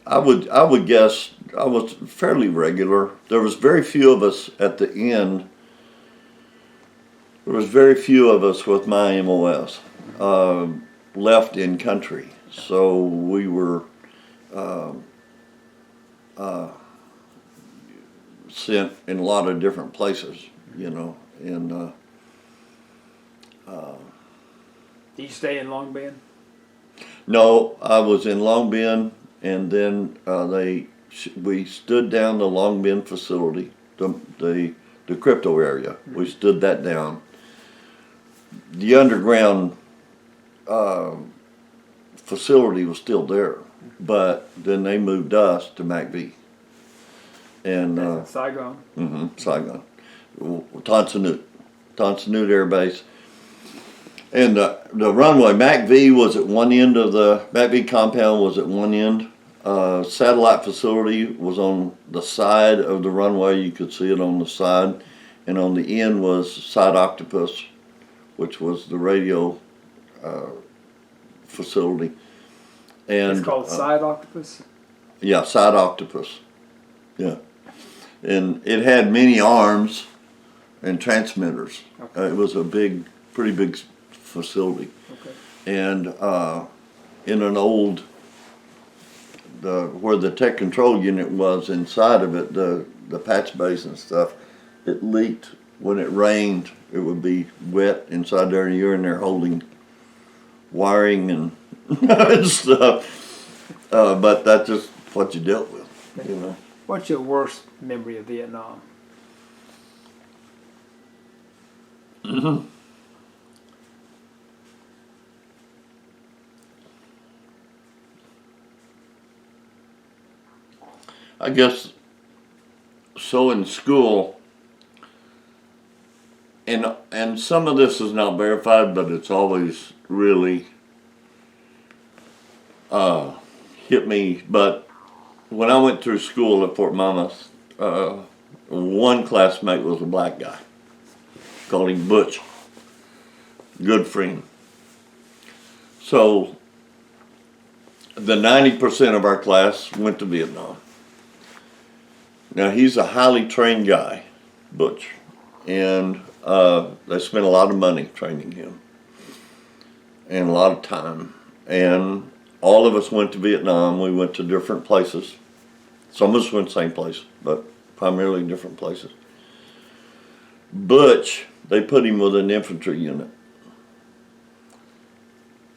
[SPEAKER 2] I would guess I was fairly regular. There was very few of us at the end. There was very few of us with my MOS left in country, so we were sent in a lot of different places, and.
[SPEAKER 1] Did you stay in Long Binh?
[SPEAKER 2] No, I was in Long Binh, and then we stood down the Long Binh facility, the crypto area. Mm-hmm. We stood that down. The underground facility was still there, but then they moved us to MACV. And
[SPEAKER 1] Saigon.
[SPEAKER 2] Mm-hmm, Saigon, Tonsanut Air Base. And the runway, MACV was at one end of the, MACV compound was at one end. Satellite facility was on the side of the runway. You could see it on the side. and on the end was Side Octopus, which was the radio facility. And
[SPEAKER 1] It's called Side Octopus?
[SPEAKER 2] yeah, Side Octopus. Yeah. And it had many arms and transmitters.
[SPEAKER 1] Okay.
[SPEAKER 2] It was a pretty big facility.
[SPEAKER 1] Okay.
[SPEAKER 2] And in an old, where the tech control unit was inside of it, the patch bays and stuff, it leaked. When it rained, it would be wet inside there, and you're in there holding wiring and and stuff. But that's just what you dealt with, you know.
[SPEAKER 1] What's your worst memory of Vietnam?
[SPEAKER 2] I guess so in school, and some of this is not verified, but it's always really hit me. But when I went through school at Fort Monmouth, one classmate was a black guy. Called him Butch. Good friend. So the 90% of our class went to Vietnam. Now he's a highly trained guy, Butch, and they spent a lot of money training him and a lot of time. And all of us went to Vietnam. We went to different places. Some of us went to the same place, but primarily different places. Butch, they put him with an infantry unit.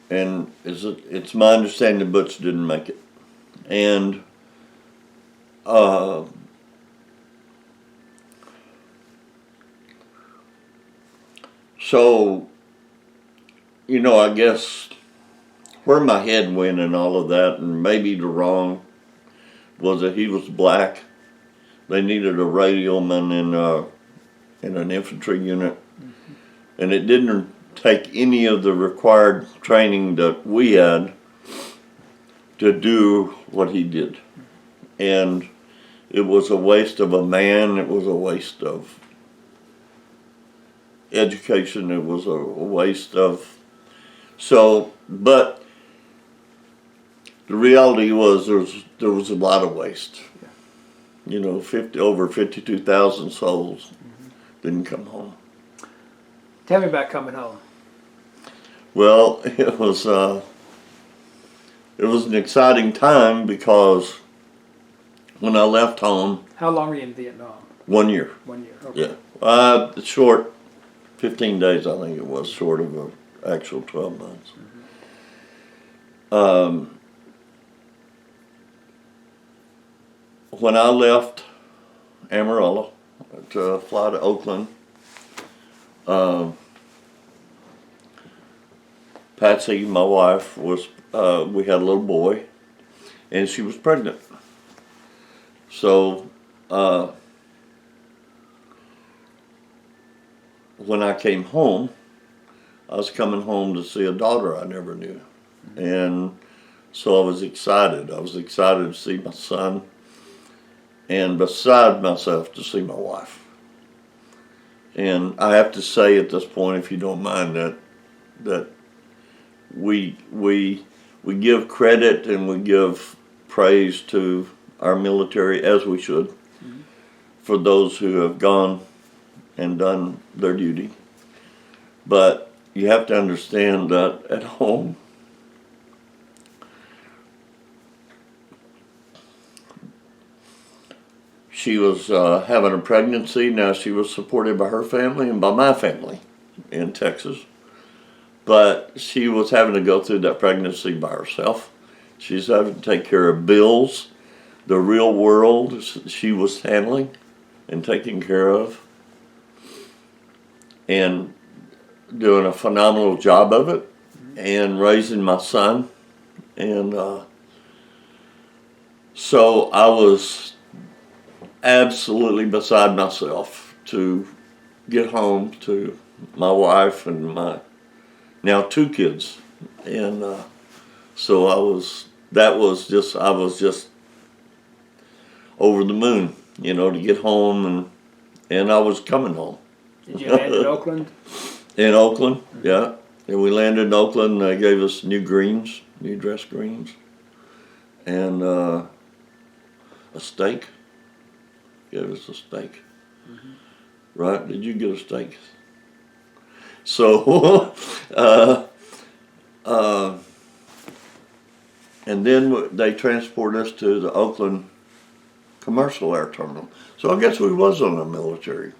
[SPEAKER 2] And it's my understanding that Butch didn't make it. And so, you know, I guess where my head went and all of that, and maybe the wrong, was that he was black. They needed a radioman in an infantry unit, and it didn't take any of the required training that we had to do what he did. And it was a waste of a man. It was a waste of education. It was a waste of, but the reality was there was a lot of waste. You know, over 52,000 souls didn't come home.
[SPEAKER 1] Tell me about coming home.
[SPEAKER 2] Well, it was an exciting time because when I left home.
[SPEAKER 1] How long were you in Vietnam?
[SPEAKER 2] 1 year.
[SPEAKER 1] 1 year. Okay.
[SPEAKER 2] Yeah. Short, 15 days I think it was, short of an actual 12 months. When I left Amarillo to fly to Oakland, Patsy, my wife, we had a little boy, and she was pregnant. So when I came home, I was coming home to see a daughter I never knew. And so I was excited. I was excited to see my son, and beside myself to see my wife. And I have to say at this point, if you don't mind, that we give credit and we give praise to our military, as we should, for those who have gone and done their duty. But you have to understand that at home, she was having a pregnancy. Now she was supported by her family and by my family in Texas. But she was having to go through that pregnancy by herself. She's having to take care of bills. The real world she was handling and taking care of. And doing a phenomenal job of it. And raising my son. And so I was absolutely beside myself to get home to my wife and my now 2 kids. And so I was just over the moon, you know, to get home and I was coming home.
[SPEAKER 1] Did you land in Oakland?
[SPEAKER 2] In Oakland, yeah. And we landed in Oakland, and they gave us new dress greens, and a steak. Gave us a steak. Right? Did you get a steak? So, and then they transported us to the Oakland Commercial Air Terminal. So I guess we was on the military.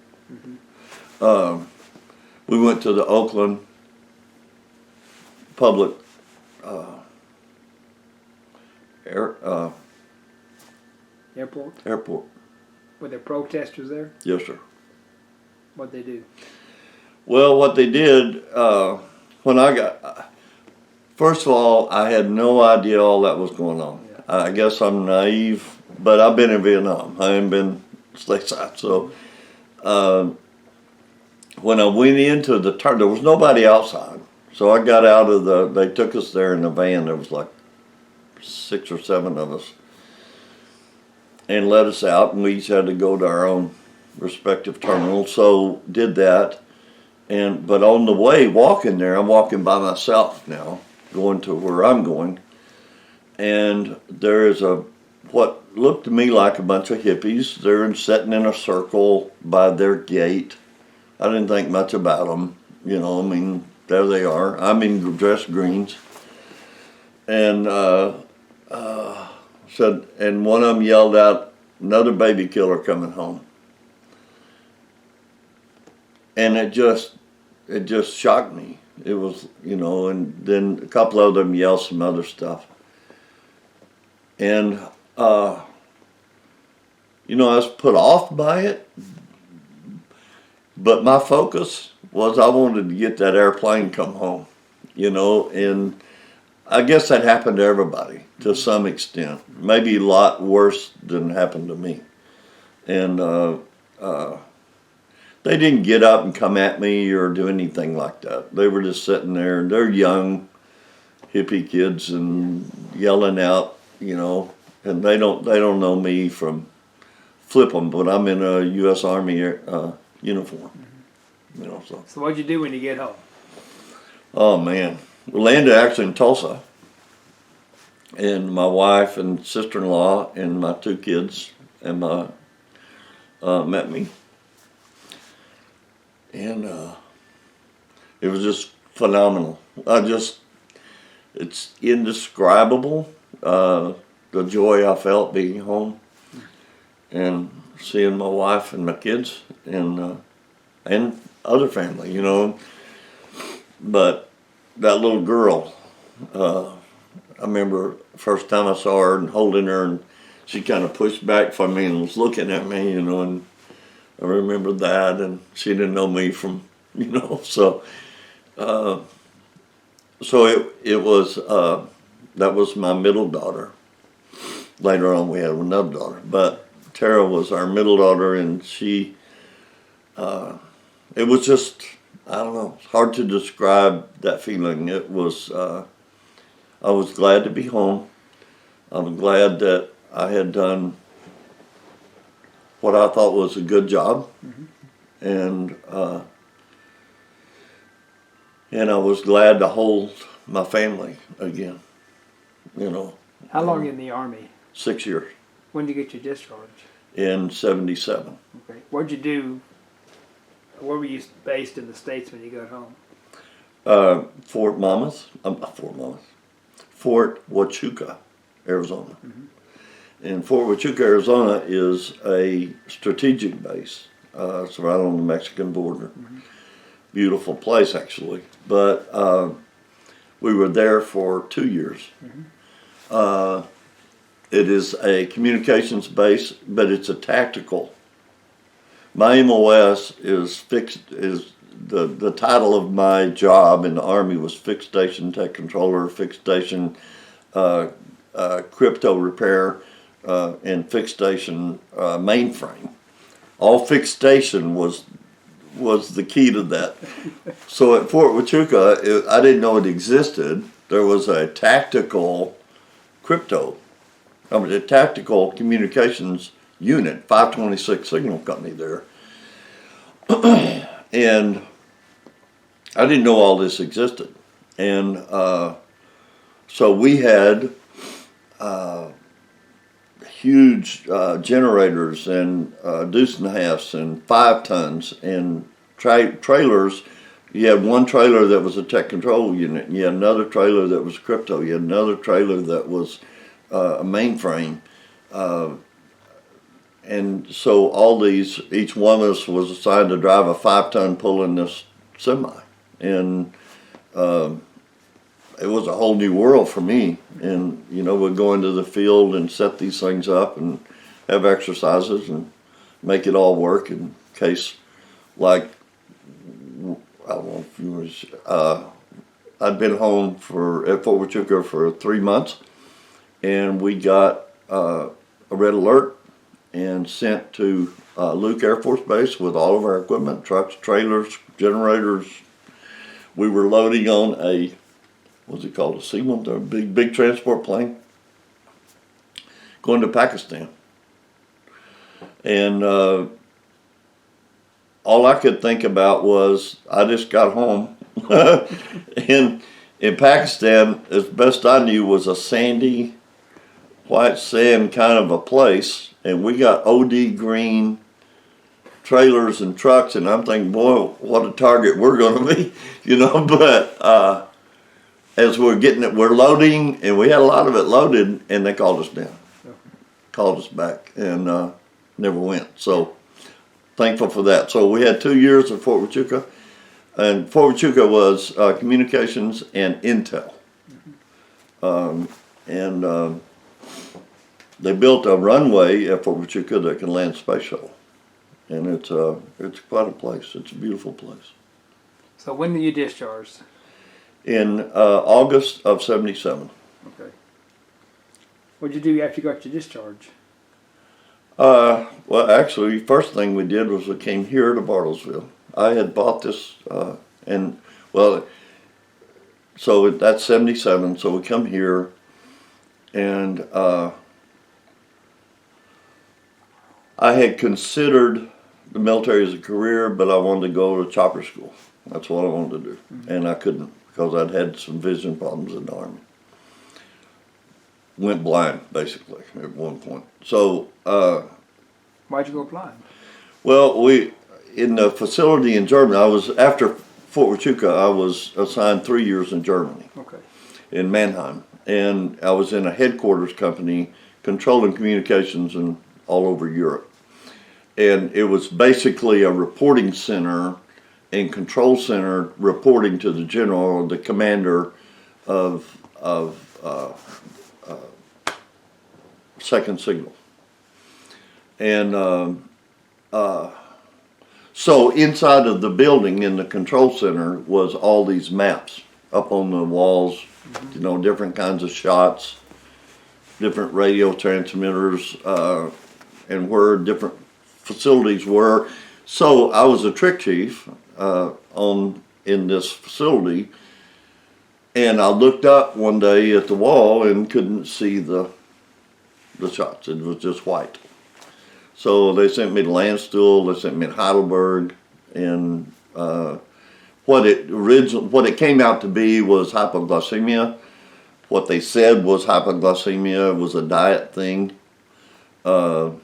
[SPEAKER 2] We went to the Oakland Public Airport.
[SPEAKER 1] Were there protesters there?
[SPEAKER 2] Yes, sir.
[SPEAKER 1] What'd they do?
[SPEAKER 2] Well, what they did when I got, first of all, I had no idea all that was going on.
[SPEAKER 1] Yeah.
[SPEAKER 2] I guess I'm naive, but I've been in Vietnam. I haven't been stateside. So when I went into the turn, there was nobody outside. So I got out of they took us there in the van. There was like 6 or 7 of us, and let us out, and we each had to go to our own respective terminals. So did that, but on the way walking there, I'm walking by myself now, going to where I'm going, and there is what looked to me like a bunch of hippies. They're sitting in a circle by their gate. I didn't think much about them, I mean, there they are. I'm in dress greens, and said, and one of them yelled out, "Another baby killer coming home." And it just shocked me. It was, and then a couple of them yelled some other stuff. And, I was put off by it, but my focus was I wanted to get that airplane come home, and I guess that happened to everybody to some extent, maybe a lot worse than happened to me. And they didn't get up and come at me or do anything like that. They were just sitting there, and they're young hippie kids and yelling out, and they don't know me from flip 'em, but I'm in a U.S. Army uniform,
[SPEAKER 1] So what'd you do when you get home?
[SPEAKER 2] Oh man, we landed actually in Tulsa, and my wife and sister-in-law and my 2 kids and met me, and it was just phenomenal. It's indescribable, the joy I felt being home and seeing my wife and my kids and other family, But that little girl, I remember first time I saw her and holding her, and she kind of pushed back from me and was looking at me, and I remember that, and she didn't know me from, so it was, that was my middle daughter. Later on we had another daughter, but Tara was our middle daughter, and she, it was just, I don't know, it's hard to describe that feeling. It was, I was glad to be home. I was glad that I had done what I thought was a good job. And I was glad to hold my family again,
[SPEAKER 1] How long in the Army?
[SPEAKER 2] 6 years.
[SPEAKER 1] When did you get your discharge?
[SPEAKER 2] In 77.
[SPEAKER 1] Okay. What'd you do? Where were you based in the States when you got home?
[SPEAKER 2] Fort Huachuca, Arizona. And Fort Huachuca, Arizona is a strategic base. It's right on the Mexican border. Beautiful place, actually. But we were there for 2 years. It is a communications base, but it's a tactical. My MOS is the title of my job in the Army was Fixed Station Tech Controller, Fixed Station Crypto Repair, and Fixed Station Mainframe. All fixed station was the key to that. So at Fort Huachuca, I didn't know it existed. There was a tactical a tactical communications unit, 526 Signal Company there. And I didn't know all this existed. And so we had huge generators and deuce and a halves and 5 tons and trailers. You had one trailer that was a tech control unit, and you had another trailer that was crypto, you had another trailer that was a mainframe. And so all these, each one of us was assigned to drive a 5-ton pulling this semi. And it was a whole new world for me. And, you know, we'd go into the field and set these things up and have exercises and make it all work in case, like, I don't know if you was, I'd been home at Fort Huachuca for 3 months, and we got a red alert and sent to Luke Air Force Base with all of our equipment, trucks, trailers, generators. We were loading on a, what's it called, a C-1, a big transport plane, going to Pakistan. And all I could think about was, I just got home. And in Pakistan, as best I knew, was a sandy, white sand kind of a place. And we got OD green trailers and trucks, and I'm thinking, boy, what a target we're going to be, you know. But as we're getting it, we're loading, and we had a lot of it loaded, and they called us down, called us back, and never went. So thankful for that. So we had 2 years at Fort Huachuca, and Fort Huachuca was communications and intel. They built a runway at Fort Huachuca that can land space shuttle, and it's quite a place. It's a beautiful place.
[SPEAKER 1] So when did you discharge?
[SPEAKER 2] In August of '77.
[SPEAKER 1] Okay. What did you do after you got your discharge?
[SPEAKER 2] Well, actually, first thing we did was we came here to Bartlesville. I had bought this, so that's '77. So we come here, and I had considered the military as a career, but I wanted to go to chopper school. That's what I wanted to do, and I couldn't because I'd had some vision problems in the Army. Went blind, basically, at one point. So,
[SPEAKER 1] why'd you go blind?
[SPEAKER 2] Well, in the facility in Germany, after Fort Huachuca, I was assigned 3 years in Germany.
[SPEAKER 1] Okay.
[SPEAKER 2] In Mannheim, and I was in a headquarters company controlling communications and all over Europe. And it was basically a reporting center and control center reporting to the general or the commander of Second Signal. And so inside of the building in the control center was all these maps up on the walls, you know, different kinds of shots, different radio transmitters, and where different facilities were. So I was a trick chief in this facility, and I looked up one day at the wall and couldn't see the shots. It was just white. So they sent me to Landstuhl, they sent me to Heidelberg, and what it came out to be was hypoglycemia. What they said was hypoglycemia. It was a diet thing. But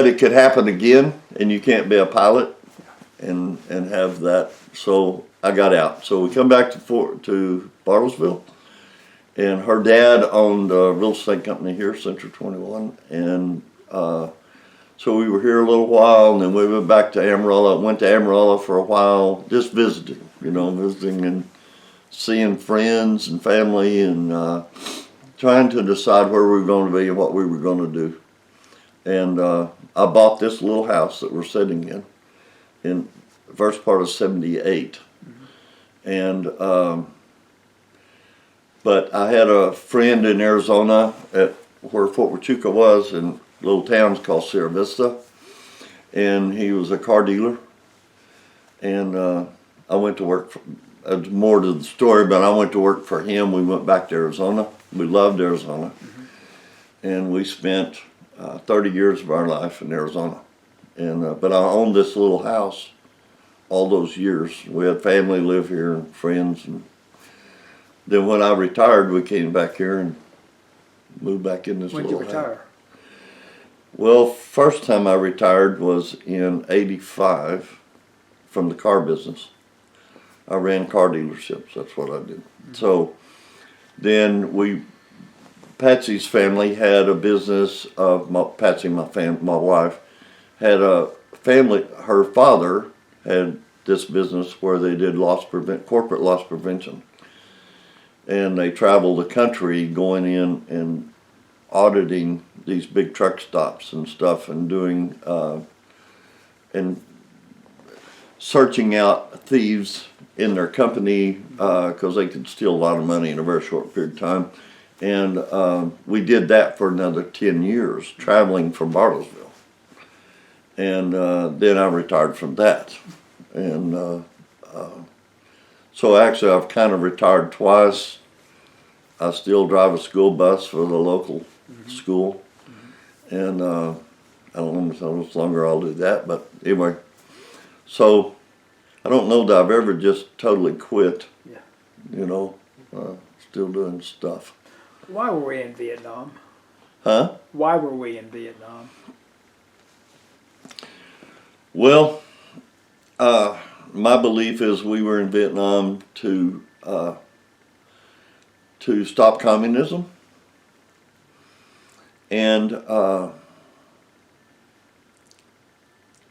[SPEAKER 2] it could happen again, and you can't be a pilot and have that. So I got out. So we come back to Bartlesville, and her dad owned a real estate company here, Century 21, and so we were here a little while, and then we went back to Amarillo. Went to Amarillo for a while, just visiting, visiting and seeing friends and family, and trying to decide where we were going to be and what we were going to do. And I bought this little house that we're sitting in the first part of '78. And but I had a friend in Arizona at where Fort Huachuca was, in a little town called Sierra Vista, and he was a car dealer. And I went to work for, more to the story, but I went to work for him. We went back to Arizona. We loved Arizona. And we spent 30 years of our life in Arizona. And but I owned this little house all those years. We had family live here and friends. And then when I retired, we came back here and moved back in this
[SPEAKER 1] When did
[SPEAKER 2] little
[SPEAKER 1] you
[SPEAKER 2] house.
[SPEAKER 1] retire?
[SPEAKER 2] Well, first time I retired was in '85 from the car business. I ran car dealerships. That's what I did. Mm-hmm. So then Patsy's family had a business of Patsy, my wife, had a family. Her father had this business where they did corporate loss prevention, and they traveled the country going in and auditing these big truck stops and stuff, and doing and searching out thieves in their company because they could steal a lot of money in a very short period of time. And we did that for another 10 years, traveling from Bartlesville. And then I retired from that. And so actually I've kind of retired twice. I still drive a school bus for the local school. And I don't know how much longer I'll do that, but anyway. So I don't know that I've ever just totally quit, still doing stuff.
[SPEAKER 1] Why were we in Vietnam?
[SPEAKER 2] Huh?
[SPEAKER 1] Why were we in Vietnam?
[SPEAKER 2] Well, my belief is we were in Vietnam to stop communism and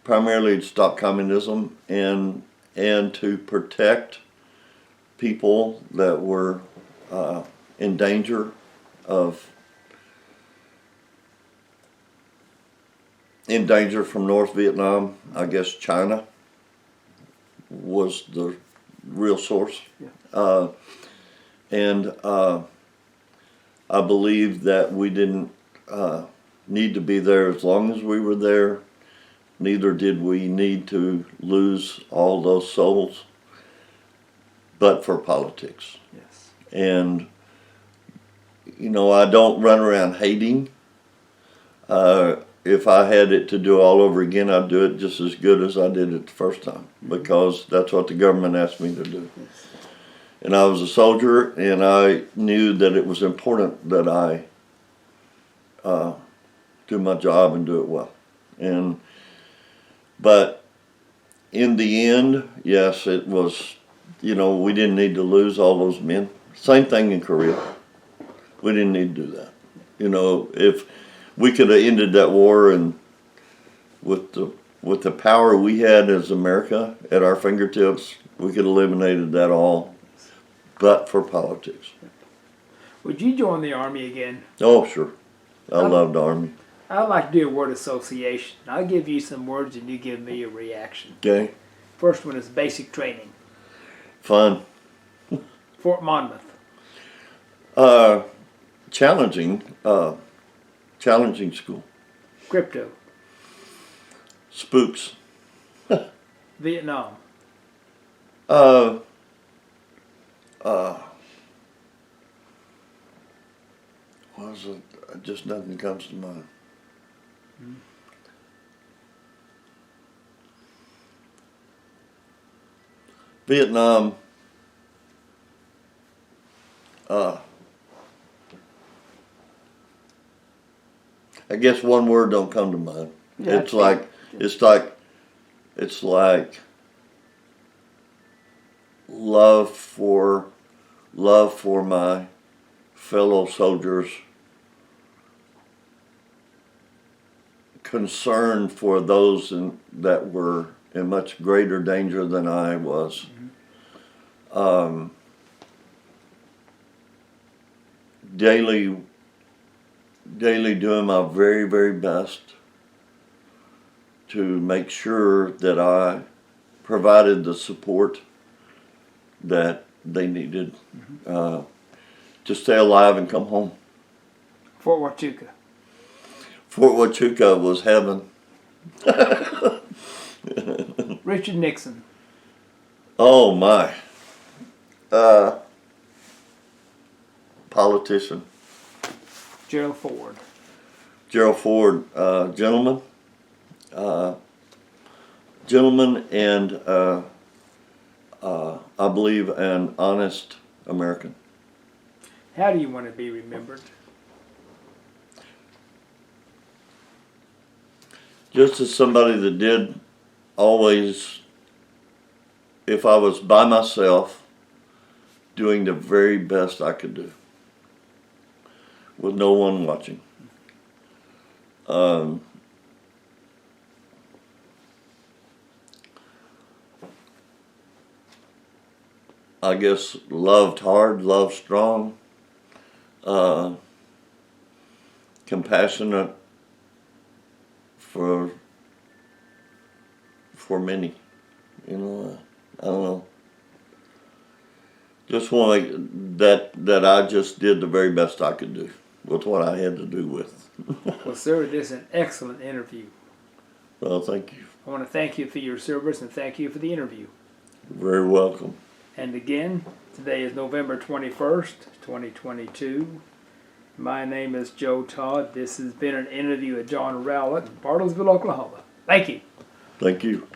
[SPEAKER 2] primarily to stop communism and to protect people that were in danger from North Vietnam. I guess China was the real source. Yeah. And I believe that we didn't need to be there as long as we were there. Neither did we need to lose all those souls, but for politics.
[SPEAKER 1] Yes.
[SPEAKER 2] And, I don't run around hating. If I had it to do all over again, I'd do it just as good as I did it the first time, because that's what the government asked me to do. Yes. And I was a soldier, and I knew that it was important that I do my job and do it well. But in the end, yes, it was, we didn't need to lose all those men. Same thing in Korea. We didn't need to do that. If we could have ended that war, and with the power we had as America at our fingertips, we could have eliminated that all, but for politics.
[SPEAKER 1] Would you join the Army again?
[SPEAKER 2] Oh, sure. I loved the Army.
[SPEAKER 1] I'd like to do a word association. I'll give you some words and you give me a reaction.
[SPEAKER 2] Okay.
[SPEAKER 1] First one is basic training.
[SPEAKER 2] Fun.
[SPEAKER 1] Fort Monmouth.
[SPEAKER 2] Challenging school.
[SPEAKER 1] Crypto.
[SPEAKER 2] Spooks.
[SPEAKER 1] Vietnam.
[SPEAKER 2] What was it? Just nothing comes to mind. Vietnam. I guess one word don't come to mind.
[SPEAKER 1] Yeah,
[SPEAKER 2] It's like love for my fellow soldiers, concern for those that were in much greater danger than I was. Daily doing my very, very best to make sure that I provided the support that they needed to stay alive and come home.
[SPEAKER 1] Fort Huachuca.
[SPEAKER 2] Fort Huachuca was heaven.
[SPEAKER 1] Richard Nixon.
[SPEAKER 2] Oh my. Politician.
[SPEAKER 1] Gerald Ford.
[SPEAKER 2] Gerald Ford, gentleman, and I believe an honest American.
[SPEAKER 1] How do you want to be remembered?
[SPEAKER 2] Just as somebody that did always, if I was by myself, doing the very best I could do, with no one watching. I guess loved hard, loved strong, compassionate for many. I don't know. Just want that I just did the very best I could do with what I had to do with.
[SPEAKER 1] Well, sir, this is an excellent interview.
[SPEAKER 2] Well, thank you.
[SPEAKER 1] I want to thank you for your service and thank you for the interview.
[SPEAKER 2] You're very welcome.
[SPEAKER 1] And again, today is November 21st, 2022. My name is Joe Todd. This has been an interview with John Rowlett in Bartlesville, Oklahoma. Thank you.
[SPEAKER 2] Thank you.